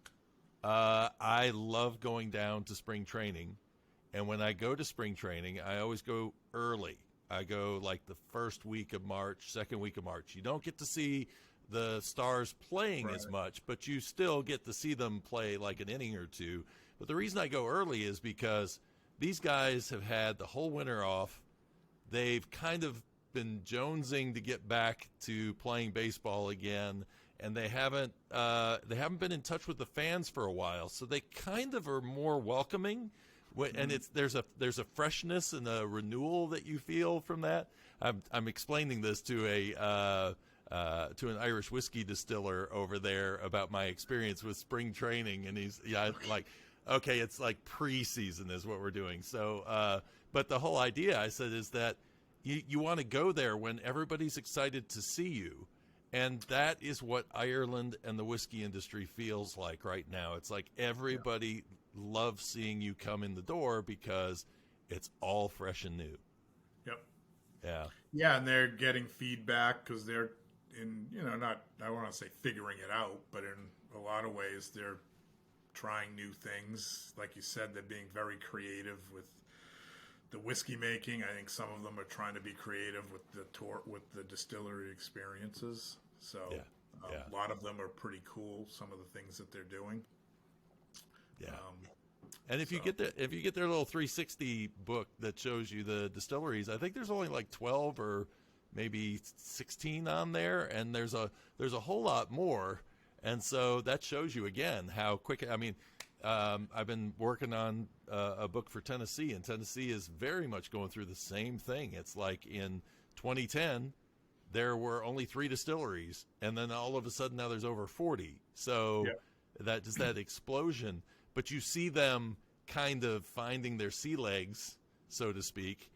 I love going down to spring training, and when I go to spring training, I always go early. I go like the first week of March, second week of March. You don't get to see the stars playing as much, but you still get to see them play like an inning or two. But the reason I go early is because these guys have had the whole winter off. They've kind of been jonesing to get back to playing baseball again, and they haven't been in touch with the fans for a while, so they kind of are more welcoming. And there's a freshness and a renewal that you feel from that. I'm explaining this to an Irish whiskey distiller over there about my experience with spring training, and he's like, okay, it's like preseason is what we're doing. So, but the whole idea, I said, is that you want to go there when everybody's excited to see you. And that is what Ireland and the whiskey industry feels like right now. It's like everybody loves seeing you come in the door because it's all fresh and new. Yep. Yeah. Yeah, and they're getting feedback because they're I want to say figuring it out, but in a lot of ways they're trying new things. Like you said, they're being very creative with the whiskey making. I think some of them are trying to be creative with the distillery experiences. So a lot of them are pretty cool. Some of the things that they're doing. Yeah. And if you get their little 360 book that shows you the distilleries, I think there's only like 12 or maybe 16 on there, and there's a whole lot more. And so that shows you again how quick. I mean, I've been working on a book for Tennessee, and Tennessee is very much going through the same thing. It's like in 2010, there were only 3 distilleries, and then all of a sudden now there's over 40. So that explosion. But you see them kind of finding their sea legs, so to speak,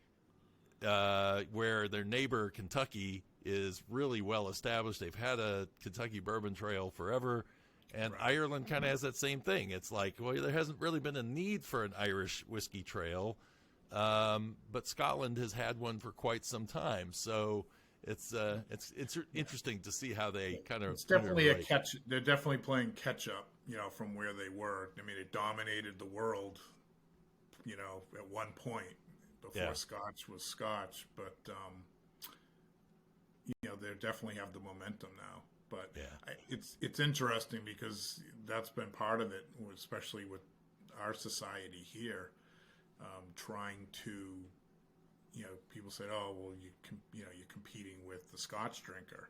where their neighbor Kentucky is really well established. They've had a Kentucky bourbon trail forever. And Ireland kind of has that same thing. It's like, well, there hasn't really been a need for an Irish whiskey trail, but Scotland has had one for quite some time. So it's interesting to see how they kind of. It's definitely a catch. They're definitely playing catch up, from where they were. I mean, it dominated the world, at one point before Scotch was Scotch, but they definitely have the momentum now. But it's interesting because that's been part of it, especially with our society here, trying to, people said, oh, well, you're competing with the Scotch drinker.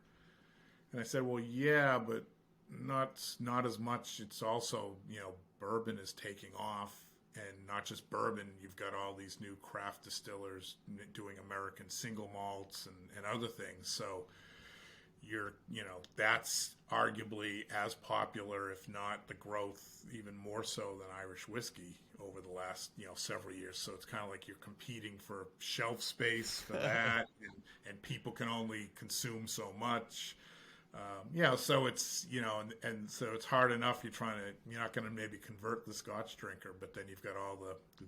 And I said, well, yeah, but not as much. It's also, bourbon is taking off, and not just bourbon. You've got all these new craft distillers doing American single malts and other things. So that's arguably as popular, if not the growth even more so than Irish whiskey over the last, several years. So it's kind of like you're competing for shelf space for that, and people can only consume so much. So it's, and so it's hard enough. You're not going to maybe convert the Scotch drinker, but then you've got all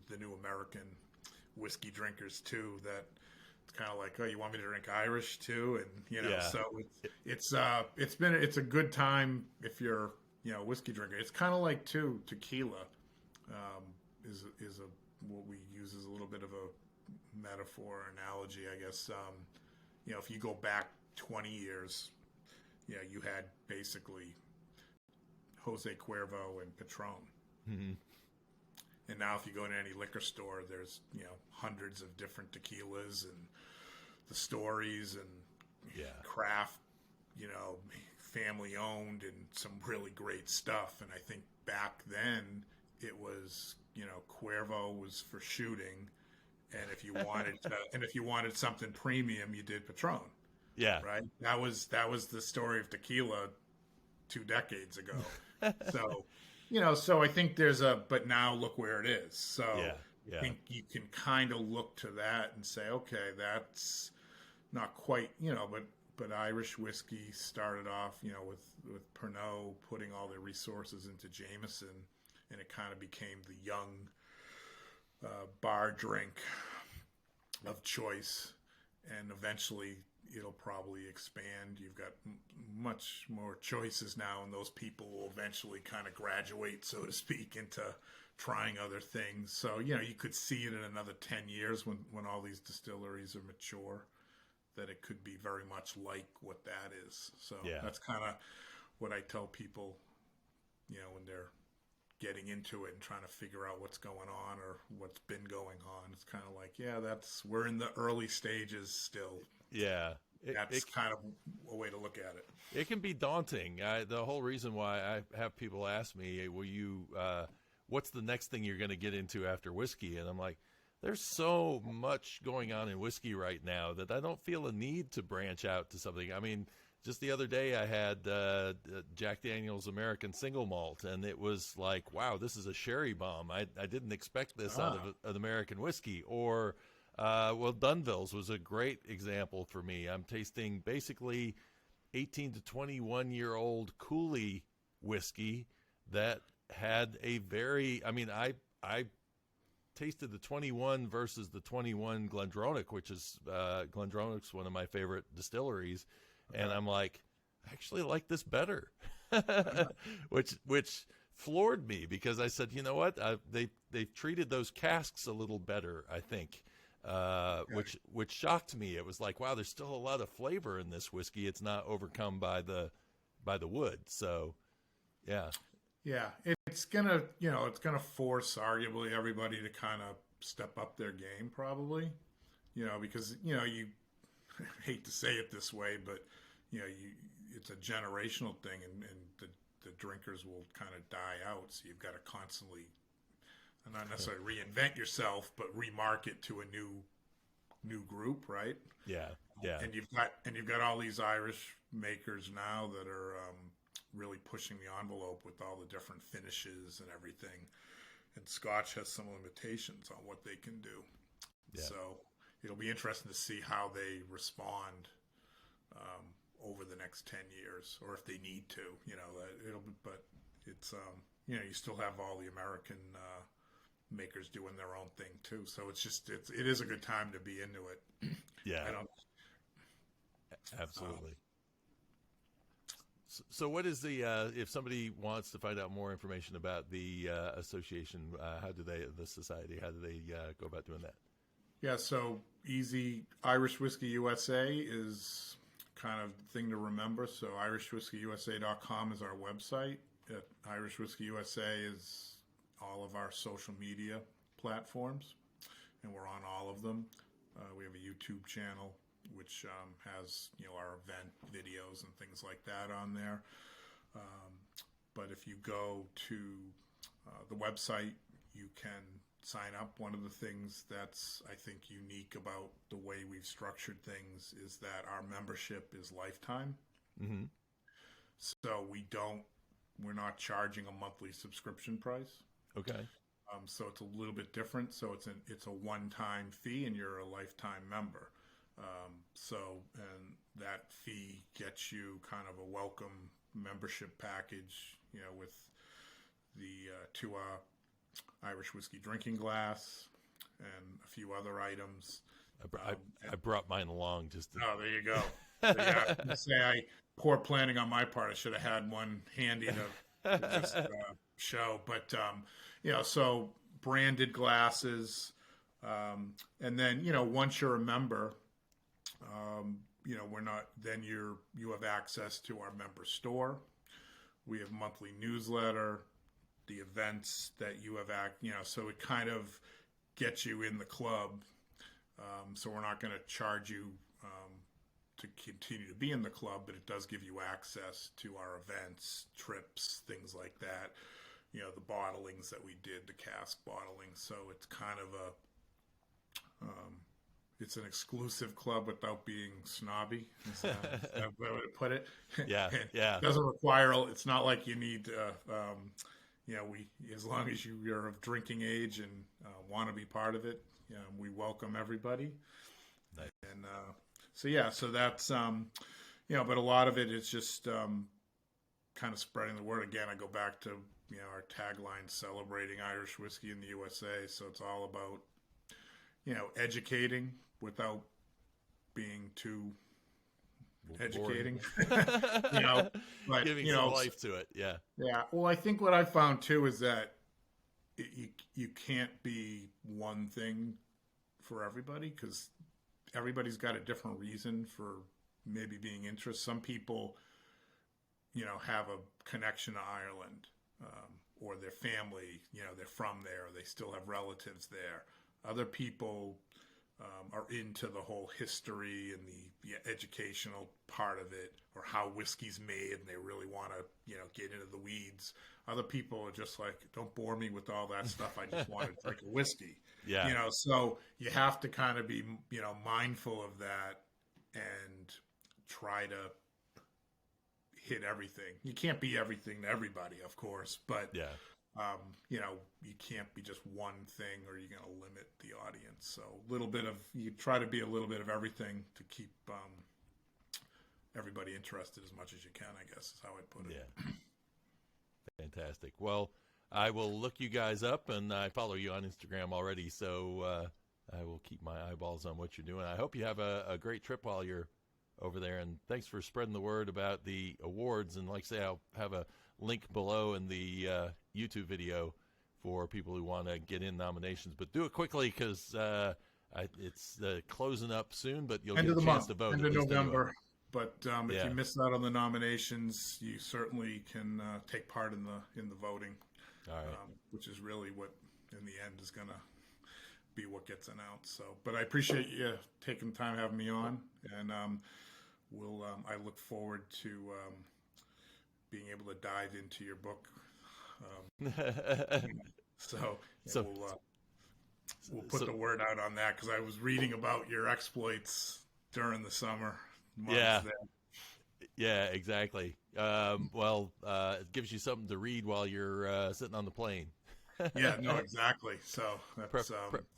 the new American whiskey drinkers too, that it's kind of like, oh, you want me to drink Irish too? And, so it's a good time if you're, a whiskey drinker. It's kind of like too, tequila, is what we use as a little bit of a metaphor, analogy, I guess. If you go back 20 years, you had basically Jose Cuervo and Patron. Mm-hmm. And now if you go to any liquor store, there's, hundreds of different tequilas and the stories and craft, family owned and some really great stuff. And I think back then it was, Cuervo was for shooting. And if you wanted something premium, you did Patron. Yeah. Right. That was the story of tequila 2 decades ago. So, so I think but now look where it is. So I think you can kind of look to that and say, okay, that's not quite, but Irish whiskey started off, with Pernod putting all their resources into Jameson, and it kind of became the young bar drink of choice. And eventually it'll probably expand. You've got much more choices now, and those people will eventually kind of graduate, so to speak, into trying other things. So, you could see it in another 10 years when all these distilleries are mature, that it could be very much like what that is. So that's kind of what I tell people, when they're getting into it and trying to figure out what's going on or what's been going on. It's kind of like, we're in the early stages still. Yeah. That's kind of a way to look at it. It can be daunting. The whole reason why I have people ask me, what's the next thing you're going to get into after whiskey? And I'm like, there's so much going on in whiskey right now that I don't feel a need to branch out to something. I mean, just the other day I had Jack Daniel's American Single Malt, and it was like, wow, this is a sherry bomb. I didn't expect this out of an American whiskey. Or, Dunville's was a great example for me. I'm tasting basically 18 to 21-year-old Cooley whiskey that had a very, I tasted the 21 versus the 21 Glendronach, which is, Glendronach's one of my favorite distilleries. Okay. And I'm like, I actually like this better, which floored me, because I said, you know what? They've treated those casks a little better, I think, which shocked me. It was like, wow, there's still a lot of flavor in this whiskey. It's not overcome by the wood. So, yeah. Yeah, it's gonna force arguably everybody to kind of step up their game, probably, because you hate to say it this way, but it's a generational thing, and the drinkers will kind of die out. So you've got to constantly, not necessarily reinvent yourself, but remarket to a new group, right? Yeah. And you've got all these Irish makers now that are really pushing the envelope with all the different finishes and everything. And Scotch has some limitations on what they can do. Yeah. So it'll be interesting to see how they respond over the next 10 years, or if they need to. But it's you still have all the American makers doing their own thing too. So it is a good time to be into it. Yeah, absolutely. So what is the, if somebody wants to find out more information about the association, the society, how do they go about doing that? Yeah, so easy. Irish Whiskey USA is kind of the thing to remember. So irishwhiskeyusa.com is our website. Irish Whiskey USA is all of our social media platforms, and we're on all of them. We have a YouTube channel which has our event videos and things like that on there. But if you go to the website, you can sign up. One of the things that's, I think, unique about the way we've structured things is that our membership is lifetime. Mm-hmm. So we're not charging a monthly subscription price. Okay. So it's a little bit different. So it's a one-time fee, and you're a lifetime member. And that fee gets you kind of a welcome membership package, with the 2 Irish whiskey drinking glass and a few other items. I brought mine along just to... Oh, there you go. Yeah, say poor planning on my part. I should have had one handy to just show. But so branded glasses, and then once you're a member, we're not. Then you have access to our member store. We have monthly newsletter, the events that you have so it kind of gets you in the club. So we're not going to charge you to continue to be in the club, but it does give you access to our events, trips, things like that. The bottlings that we did, the cask bottling. So it's kind of it's an exclusive club without being snobby. Is that the way to put it? Yeah, yeah. It doesn't require. It's not like you need. As long as you're of drinking age and want to be part of it, we welcome everybody. Nice. And so that's but a lot of it is just kind of spreading the word. Again, I go back to our tagline, celebrating Irish whiskey in the USA. So it's all about educating without being too educating. But giving some life to it. Yeah. Yeah. Well, I think what I found too is that you can't be one thing for everybody, because everybody's got a different reason for maybe being interested. Some people, have a connection to Ireland, or their family, they're from there, or they still have relatives there. Other people are into the whole history and the educational part of it, or how whiskey's made, and they really want to, get into the weeds. Other people are just like, don't bore me with all that stuff. I just want to drink a whiskey. Yeah. So you have to kind of be, mindful of that and try to hit everything. You can't be everything to everybody, of course, but yeah. You can't be just one thing, or you're going to limit the audience. So you try to be a little bit of everything to keep everybody interested as much as you can, I guess is how I'd put it. Yeah. Fantastic. Well, I will look you guys up, and I follow you on Instagram already, so I will keep my eyeballs on what you're doing. I hope you have a great trip while you're over there, and thanks for spreading the word about the awards. And like I say, I'll have a link below in the YouTube video for people who want to get in nominations. But do it quickly, because it's closing up soon, but you'll get a chance to vote. End of November. But if you miss out on the nominations, you certainly can take part in the voting. All right. Which is really what, in the end, is going to be what gets announced. So, but I appreciate you taking the time having me on, and I look forward to being able to dive into your book. So we'll put the word out on that, because I was reading about your exploits during the summer months. Yeah. There. Yeah, exactly. It gives you something to read while you're sitting on the plane. Yeah, no, exactly. So that's,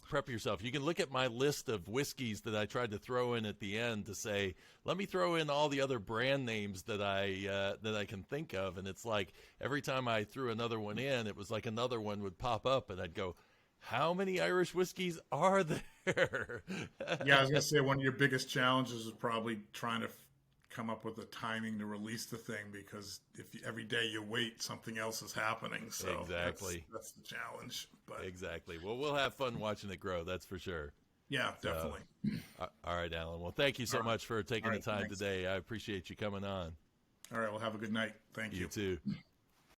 prep yourself. You can look at my list of whiskeys that I tried to throw in at the end to say, let me throw in all the other brand names that I can think of. And it's like every time I threw another one in, it was like another one would pop up, and I'd go, how many Irish whiskeys are there? Yeah, I was going to say, one of your biggest challenges is probably trying to come up with the timing to release the thing, because every day you wait, something else is happening. So exactly, that's the challenge. But exactly. Well, we'll have fun watching it grow. That's for sure. Yeah, definitely. All right, Allan. Well, thank you so much for taking the time today. I appreciate you coming on. All right. Well, have a good night. Thank you. You too.